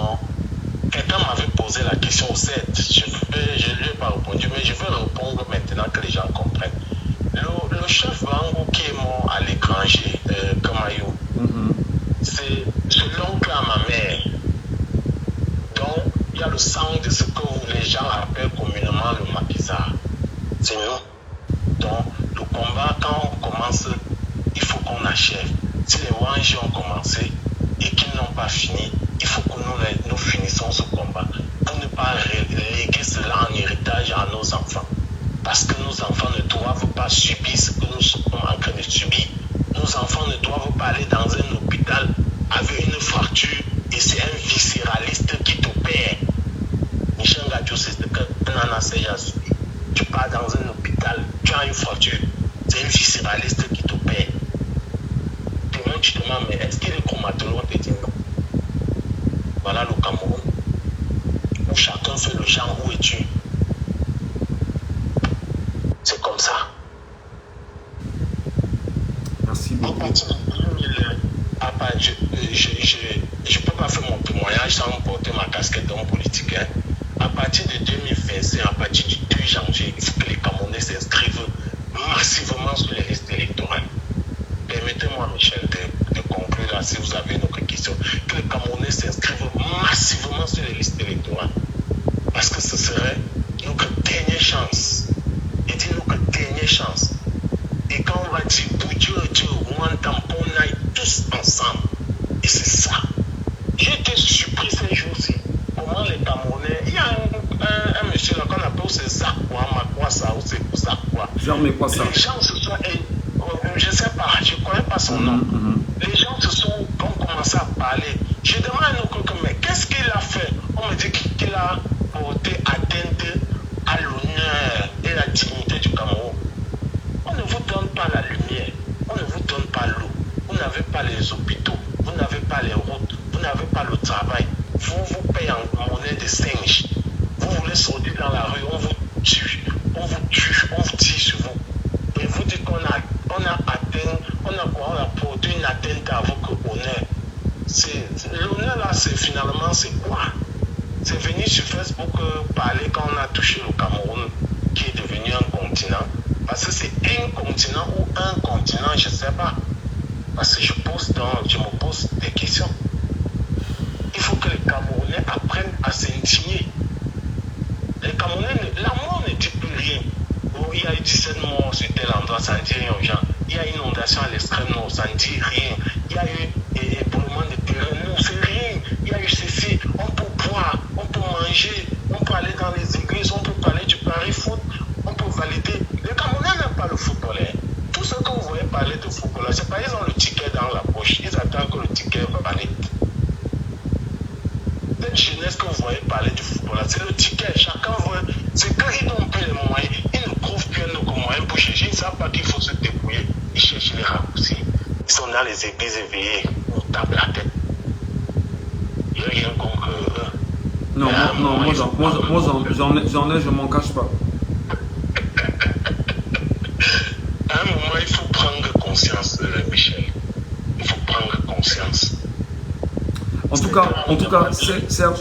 quelqu'un m'avait posé la question au 7. Je ne lui ai pas répondu, mais je vais répondre maintenant que les gens comprennent. Le chef Bango qui est mort à l'étranger, Kamayou, c'est l'oncle à ma mère. Donc, il y a le sang de ce que les gens appellent communément le maquisard. C'est nous. Donc, le combat, quand on commence, il faut qu'on achève. Si les Wangi ont commencé et qu'ils n'ont pas fini, il faut que nous finissons ce combat pour ne pas léguer cela en héritage à nos enfants. Parce que nos enfants ne doivent pas subir ce que nous sommes en train de subir. Nos enfants ne doivent pas aller dans un hôpital avec une fracture et c'est un viscéraliste qui t'opère. Michel Gadjo, c'est ce que Nana Sey a subi. Tu pars dans un hôpital, tu as une fracture, c'est un viscéraliste qui t'opère. Demain, tu te demandes, mais est-ce qu'il est chromatologue? On te dit non. Voilà le Cameroun, où chacun fait le genre, où es-tu? C'est comme ça. Merci beaucoup. À partir de 2000, je ne peux pas faire mon témoignage sans porter ma casquette d'homme politique. Hein. À partir de 2025, à partir du 2 janvier, il faut que les Camerounais s'inscrivent massivement sur les listes électorales. Permettez-moi, Michel, de conclure là, si vous avez une autre question. Que les Camerounais s'inscrivent massivement sur les listes électorales. Parce que ce serait notre dernière chance. Et dis notre dernière chance. Et quand on va dire pour Dieu, on aille tous ensemble. Et c'est ça. J'ai été surpris ces jours-ci. Comment les Camerounais, il y a un monsieur là qu'on appelle c'est Zakwa, Makwasa, ou c'est Zakwa. Les gens se sont, je ne sais pas, je ne connais pas son nom. Les gens ont commencé à parler. Je demande à nos mais qu'est-ce qu'il a fait? On me dit qu'il a porté atteinte à l'honneur et la dignité du Cameroun. On ne vous donne pas la lumière, on ne vous donne pas l'eau, vous n'avez pas les hôpitaux, vous n'avez pas les routes, vous n'avez pas le travail. Vous payez en monnaie de singe. Vous voulez sortir dans la rue, on vous tue, on vous tire sur vous. Et vous dites qu'on a porté une atteinte à votre honneur. L'honneur là, finalement, c'est quoi? C'est venir sur Facebook parler quand on a touché le Cameroun, qui est devenu un continent. Parce que c'est un continent ou un continent, je ne sais pas. Parce que je me pose des questions. Il faut que les Camerounais apprennent à s'indigner. Les Camerounais, la mort ne dit plus rien. Oh, il y a eu 17 morts sur tel endroit, ça ne dit rien aux gens. Il y a une inondation à l'extrême nord, ça ne dit rien. Il y a eu éboulement de terrain, non, c'est rien. Il y a eu ceci, on peut boire, on peut manger, on peut aller dans les églises, on peut parler du Paris Foot, on peut valider. Les Camerounais n'aiment pas le footballeur. Tout ce que vous voyez parler de footballeur, c'est pas qu'ils ont le ticket dans la poche, ils attendent que le ticket valide. Cette jeunesse que vous voyez parler du football, c'est le ticket. Chacun veut. C'est quand ils n'ont plus les moyens, ils ne trouvent plus de moyens pour chercher. Ils ne savent pas qu'il faut se débrouiller. Ils cherchent les raccourcis. Ils sont dans les églises éveillées. On tape la tête. Il n'y a rien contre eux. Non, moi j'en ai, je m'en cache pas. À un moment, il faut prendre conscience, Michel. Il faut prendre conscience. En tout cas, Serge,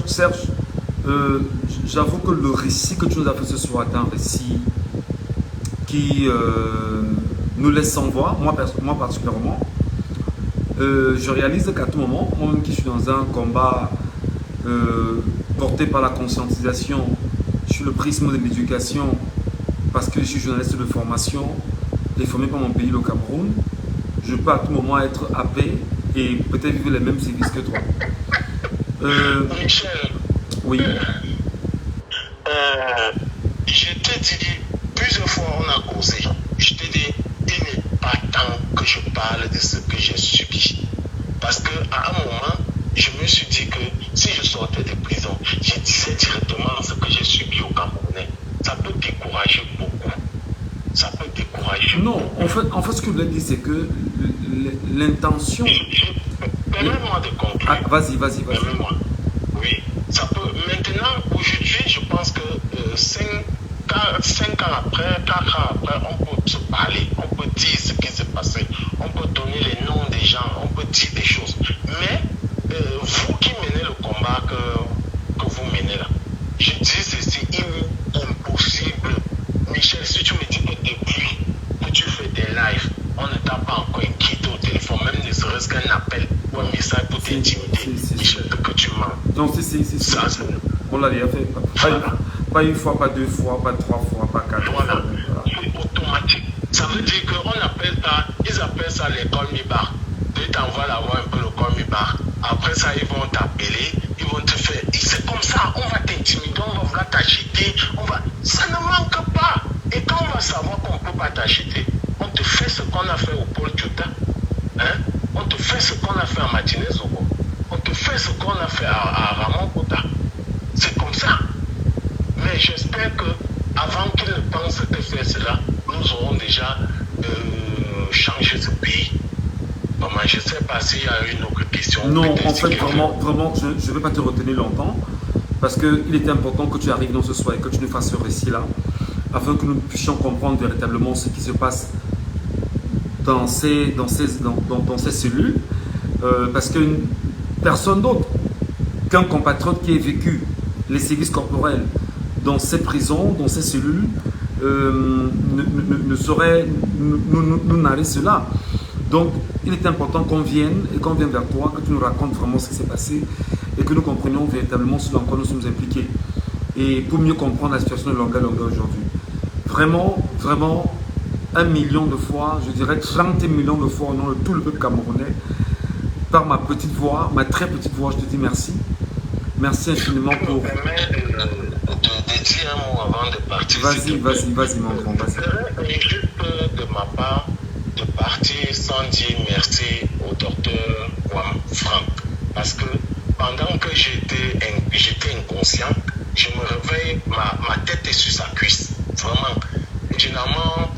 j'avoue que le récit que tu nous as fait ce soir est un récit qui nous laisse sans voix, moi particulièrement. Je réalise qu'à tout moment, moi-même qui suis dans un combat porté par la conscientisation sur le prisme de l'éducation, parce que je suis journaliste de formation et formé par mon pays, le Cameroun, je peux à tout moment être happé et peut-être vivre les mêmes services que toi. Michel, oui. Je t'ai dit, plusieurs fois on a causé, je t'ai dit, il n'est pas temps que je parle de ce que j'ai subi. Parce qu'à un moment, je me suis dit que si je sortais de prison, je disais directement ce que j'ai subi au Camerounais. Ça peut décourager beaucoup. Ça peut décourager beaucoup. Non, en fait, ce que je voulais dire, c'est que l'intention... Permets-moi de conclure. Ah, vas-y. Permets-moi. Oui. Ça peut... Maintenant, aujourd'hui, je pense que 5 ans après, 4 ans après, on peut se parler, on peut dire ce qui s'est passé, on peut donner les noms des gens, on peut dire des choses. Mais vous qui menez le combat que vous menez là, je dis ceci, il est impossible. Michel, si tu me dis que depuis que tu fais des lives, on ne t'a pas encore inquiété au téléphone, même ne serait-ce qu'un appel ou un message pour t'intimider, Michel, que tu mens. Non, si. Ça, on l'a déjà fait. Pas une fois, pas deux fois, pas trois fois, pas quatre fois. Voilà. C'est automatique. Ça veut dire qu'on appelle ça, ils appellent ça l'école mi-bar. Ils t'envoient là-bas un peu le col mi-bar. Après ça, ils vont t'appeler, ils vont te faire. C'est comme ça, on va t'intimider, on va vouloir t'acheter. Ça ne manque pas. Et quand on va savoir qu'on ne peut pas t'acheter, on te fait ce qu'on a fait au Pôle Tuta. Hein? On te fait ce qu'on a fait à Matinée Zogo. On te fait ce qu'on a fait à Ramon Kota. C'est comme ça. Mais j'espère qu'avant qu'ils ne pensent de faire cela, nous aurons déjà changé ce pays. Maman, je ne sais pas s'il y a une autre question. Non, en fait, vraiment, je ne vais pas te retenir longtemps, parce qu'il était important que tu arrives dans ce soir et que tu nous fasses ce récit-là, afin que nous puissions comprendre véritablement ce qui se passe dans ces cellules, parce que personne d'autre qu'un compatriote qui ait vécu les sévices corporels dans ces prisons, dans ces cellules, ne saurait nous narrer cela. Donc, il est important qu'on vienne et qu'on vienne vers toi, que tu nous racontes vraiment ce qui s'est passé et que nous comprenions véritablement ce dans quoi nous sommes impliqués. Et pour mieux comprendre la situation de Longa aujourd'hui. Vraiment, 1 million de fois, je dirais 30 millions de fois au nom de tout le peuple camerounais, par ma petite voix, ma très petite voix, je te dis merci. Merci infiniment pour... de dire un mot avant de partir. Vas-y, mon grand, vas-y. Juste de ma part, de partir sans dire merci au docteur Wam Frank. Parce que pendant que j'étais inconscient, je me réveille, ma tête est sur sa cuisse. Vraiment. Généralement,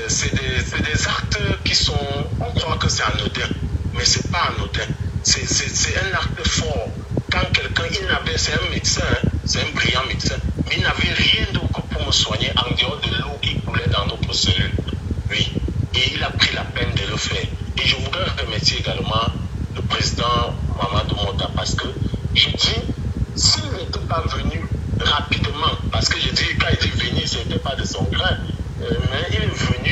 c'est des actes qui sont... On croit que c'est anodin, mais ce n'est pas anodin. C'est un acte fort. Quand quelqu'un, c'est un médecin, c'est un brillant médecin, mais il n'avait rien d'autre pour me soigner en dehors de l'eau qui coulait dans notre cellule. Oui. Et il a pris la peine de le faire. Et je voudrais remercier également le président Mamadou Mota parce que je dis, s'il n'était pas venu rapidement, parce que je dis, quand il est venu, ce n'était pas de son gré, mais il est venu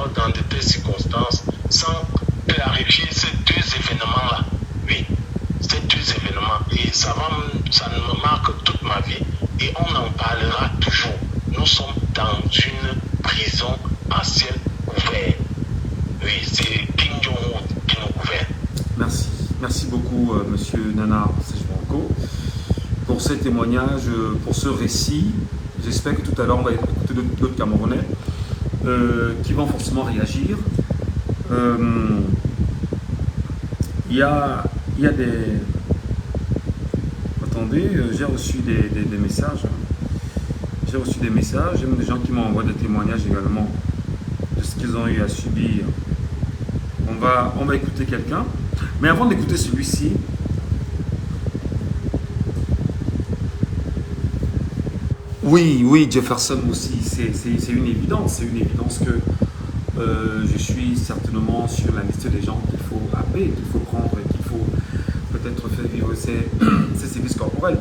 alors dans de telles circonstances sans clarifier ces deux événements-là. Oui, ces deux événements. Et ça me marque toute ma vie et on en parlera toujours. Nous sommes dans une prison à ciel ouvert. Oui, c'est Kim Jong-un qui nous gouverne. Merci. Merci beaucoup, monsieur Nana Sejbanko, pour ce témoignage, pour ce récit. J'espère que tout à l'heure, on va écouter d'autres Camerounais qui vont forcément réagir. Il y a des... Attendez, j'ai reçu des messages. J'ai reçu des messages, j'ai même des gens qui m'ont envoyé des témoignages également de ce qu'ils ont eu à subir. On va écouter quelqu'un. Mais avant d'écouter celui-ci, oui, Jefferson aussi, c'est une évidence. C'est une évidence que je suis certainement sur la liste des gens qu'il faut appeler, qu'il faut prendre et qu'il faut peut-être faire vivre ces services corporels.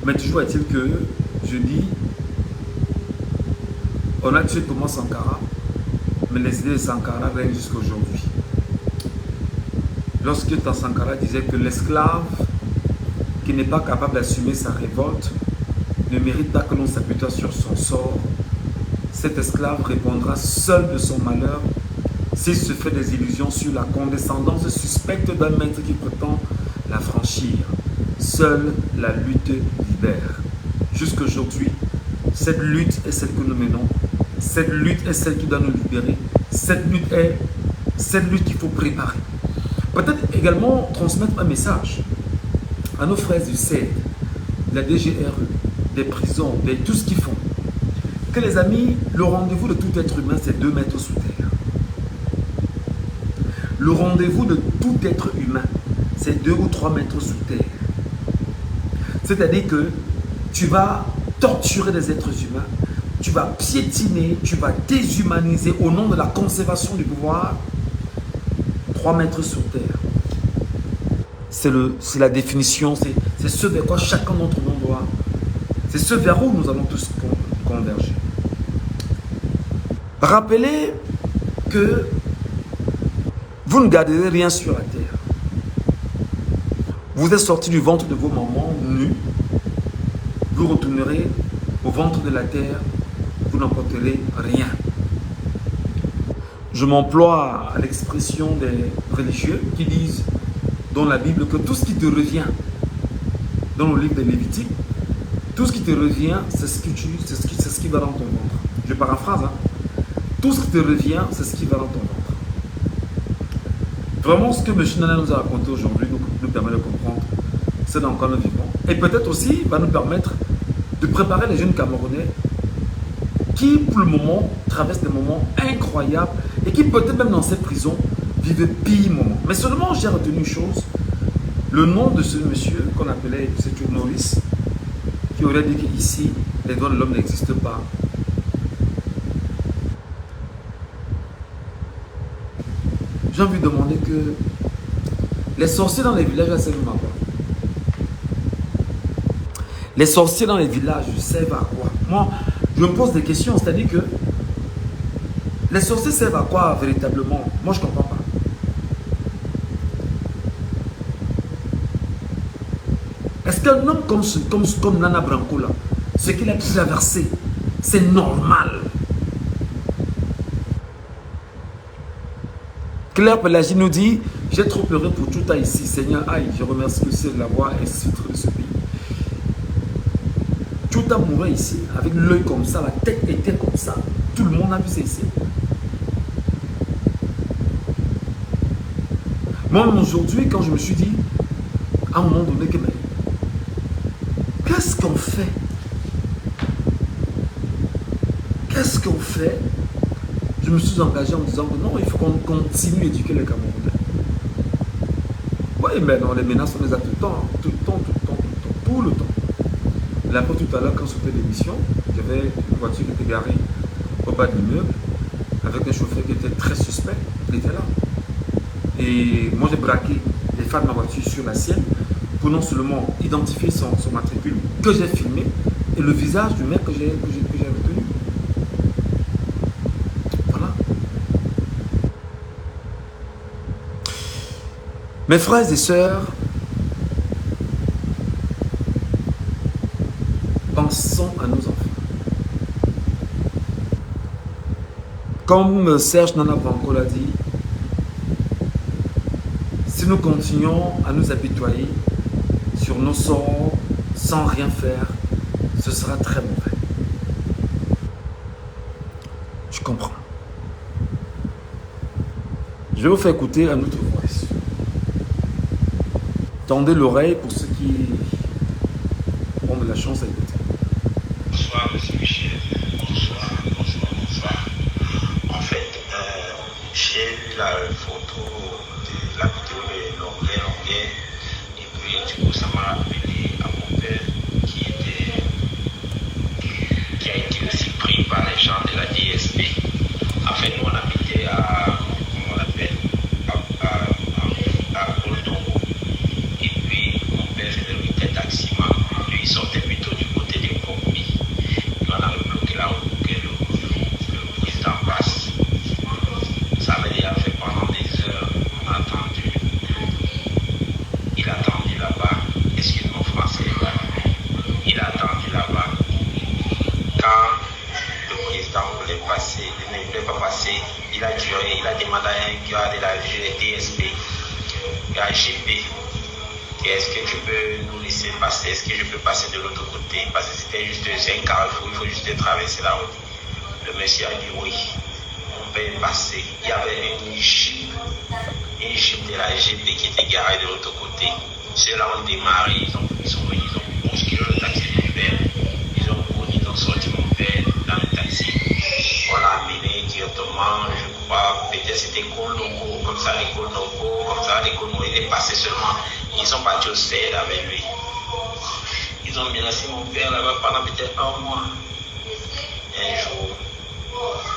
Mais toujours est-il que je dis, on a tué Thomas Sankara, mais les idées de Sankara règnent jusqu'à aujourd'hui. Lorsque Sankara disait que l'esclave qui n'est pas capable d'assumer sa révolte ne mérite pas que l'on s'appuie sur son sort, cet esclave répondra seul de son malheur s'il se fait des illusions sur la condescendance suspecte d'un maître qui prétend la franchir. Seule la lutte libère. Jusqu'à aujourd'hui, cette lutte est celle que nous menons. Cette lutte est celle qui doit nous libérer. Cette lutte est cette lutte qu'il faut préparer. Peut-être également transmettre un message à nos frères du CED, de la DGRE, des prisons, de tout ce qu'ils font. Que les amis, le rendez-vous de tout être humain, c'est 2 mètres sous terre. Le rendez-vous de tout être humain, c'est 2 ou 3 mètres sous terre. C'est-à-dire que tu vas torturer des êtres humains, tu vas piétiner, tu vas déshumaniser au nom de la conservation du pouvoir. 3 mètres sur terre. C'est la définition, c'est ce vers quoi chacun d'entre nous doit. C'est ce vers où nous allons tous converger. Rappelez que vous ne garderez rien sur la terre. Vous êtes sortis du ventre de vos mamans nus. Vous retournerez au ventre de la terre. Vous n'emporterez rien. Je m'emploie à l'expression des religieux qui disent dans la Bible que tout ce qui te revient, dans le livre des Lévitiques, tout ce qui te revient, c'est ce qui va dans ton ventre. Je paraphrase, hein? Tout ce qui te revient, c'est ce qui va dans ton ventre. Vraiment, ce que M. Nana nous a raconté aujourd'hui nous permet de comprendre c'est dans quoi nous vivons. Et peut-être aussi va nous permettre de préparer les jeunes Camerounais qui, pour le moment, traversent des moments incroyables et qui, peut-être même dans cette prison, vivent pire moment. Mais seulement, j'ai retenu une chose, le nom de ce monsieur qu'on appelait Sékou Maurice, qui aurait dit qu'ici, les droits de l'homme n'existent pas. J'ai envie de demander que les sorciers dans les villages servent à quoi? Les sorciers dans les villages servent à quoi? Moi, je me pose des questions, c'est-à-dire que les sorciers servent à quoi véritablement? Moi, je ne comprends pas. Est-ce qu'un homme comme Nana Branco, là, ce qu'il a traversé, c'est normal? Claire Pélagie nous dit, j'ai trop pleuré pour tout à ici. Seigneur, aïe, je remercie le ciel de la voix et titre de ce pays. Tout a mouru ici, avec l'œil comme ça, la tête était comme ça. Tout le monde a vu ça ici. Moi, aujourd'hui, quand je me suis dit, à un moment donné, qu'est-ce qu'on fait? Qu'est-ce qu'on fait? Je me suis engagé en disant que non, il faut qu'on continue à éduquer les Camerounais. Oui, mais non, les menaces, on les a tout le temps, tout le temps. Là, tout à l'heure, quand c'était l'émission, j'avais une voiture qui était garée au bas de l'immeuble avec un chauffeur qui était très suspect. Il était là. Et moi, j'ai braqué les phares de ma voiture sur la sienne pour non seulement identifier son matricule que j'ai filmé et le visage du mec que j'ai retenu. Voilà. Mes frères et sœurs, pensons à nos enfants. Comme Serge Nana Branco l'a dit, si nous continuons à nous apitoyer sur nos sorts sans rien faire, ce sera très mauvais. Je comprends. Je vais vous faire écouter un autre voice. Tendez l'oreille pour ceux qui ont de la chance à écouter. Bonsoir, monsieur Michel. Bonsoir. En fait, j'ai eu la photo de la vidéo de Longuet. Et puis, du coup, ça m'a rappelé à mon père qui a été aussi pris par les gens de la DSP. En fait, nous, on habitait à Coltongo. Et puis, mon père était taximan. Lui, il sortait plutôt du côté des Combi. On a bloqué la route pour que le président passe. Ça avait déjà fait pendant des heures. On a attendu. Il a attendu là-bas. Excuse-moi français. Il a attendu là-bas. Quand le président voulait passer, il ne voulait pas passer. Il a duré. Il a demandé à un gars de la DSP, à GP. Est-ce que tu peux nous laisser passer? Est-ce que je peux passer de l'autre côté? Parce que c'était juste un carrefour, il faut juste traverser la route. Le monsieur a dit oui, on peut passer. Il y avait une jeep de la GP qui était garée de l'autre côté. Ceux-là ont démarré, ils ont bousculé le taxi de mon père. Ils ont sorti mon père dans le taxi. On l'a amené directement, je crois, peut-être c'était Colombo, comme ça, les Colombo, il est passé seulement. Ils sont partis au CED avec lui. Ils ont menacé mon père là-bas pendant peut-être un mois. Un jour,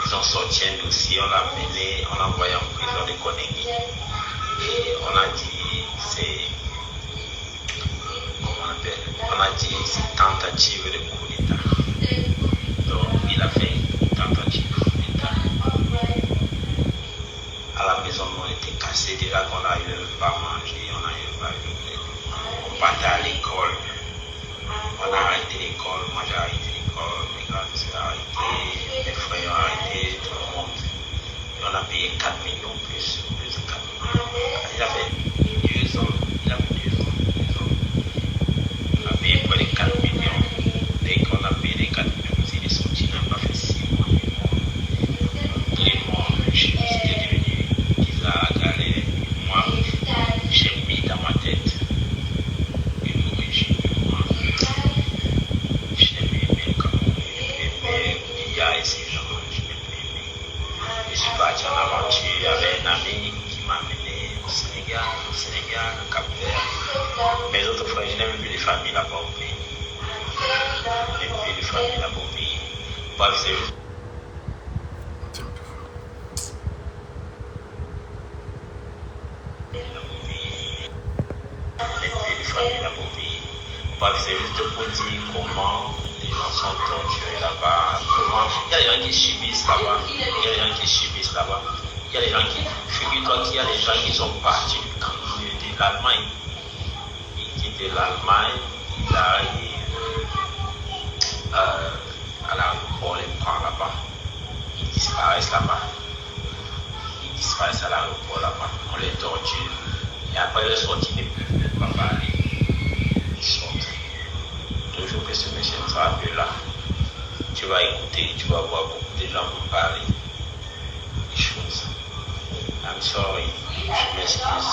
ils ont sorti un dossier, on l'a mené, on l'a envoyé en prison de Konegi. Et on a dit, c'est tentative de coup d'État. Donc, il a fait une tentative de coup d'État. À la maison, on était cassés, déjà qu'on n'arrivait pas à manger, on n'arrivait pas à vivre. On partait à l'école. On a arrêté l'école, moi j'ai arrêté l'école, mes grands ont arrêté, mes frères ont arrêté, tout le monde. Et on a payé 4 millions plus de 4 millions. Il a fait 2 ans. On a payé près de 4 millions. Dès qu'on a payé les 4 millions, il est sorti, il n'a pas fait 6 mois. Il est mort, chez lui, c'était devenu bizarre, galère. Moi, j'ai mis dans ma tête. Et ces gens, je n'ai plus aimé. Je suis parti en aventure, il y avait un ami qui m'a amené au Sénégal, au Cap-Vert. Mes autres frères, je n'ai même plus de famille là-bas au pays. Je n'ai plus de famille là-bas au pays. Moi, c'est juste. C'est juste pour dire comment les gens sont torturés là-bas, comment il y a des gens qui subissent là-bas, il y a des gens qui subissent là-bas, il y a des gens qui, figure-toi qu'il y a des gens qui sont partis de l'Allemagne, ils quittent l'Allemagne, ils arrivent à l'aéroport, on les prend là-bas, ils disparaissent là-bas, ils disparaissent à l'aéroport là-bas, on les torture, et après les sorties ne peuvent même pas parler. Toujours que ce monsieur sera là, tu vas écouter, tu vas voir beaucoup de gens vous parler des choses. I'm sorry, je m'excuse.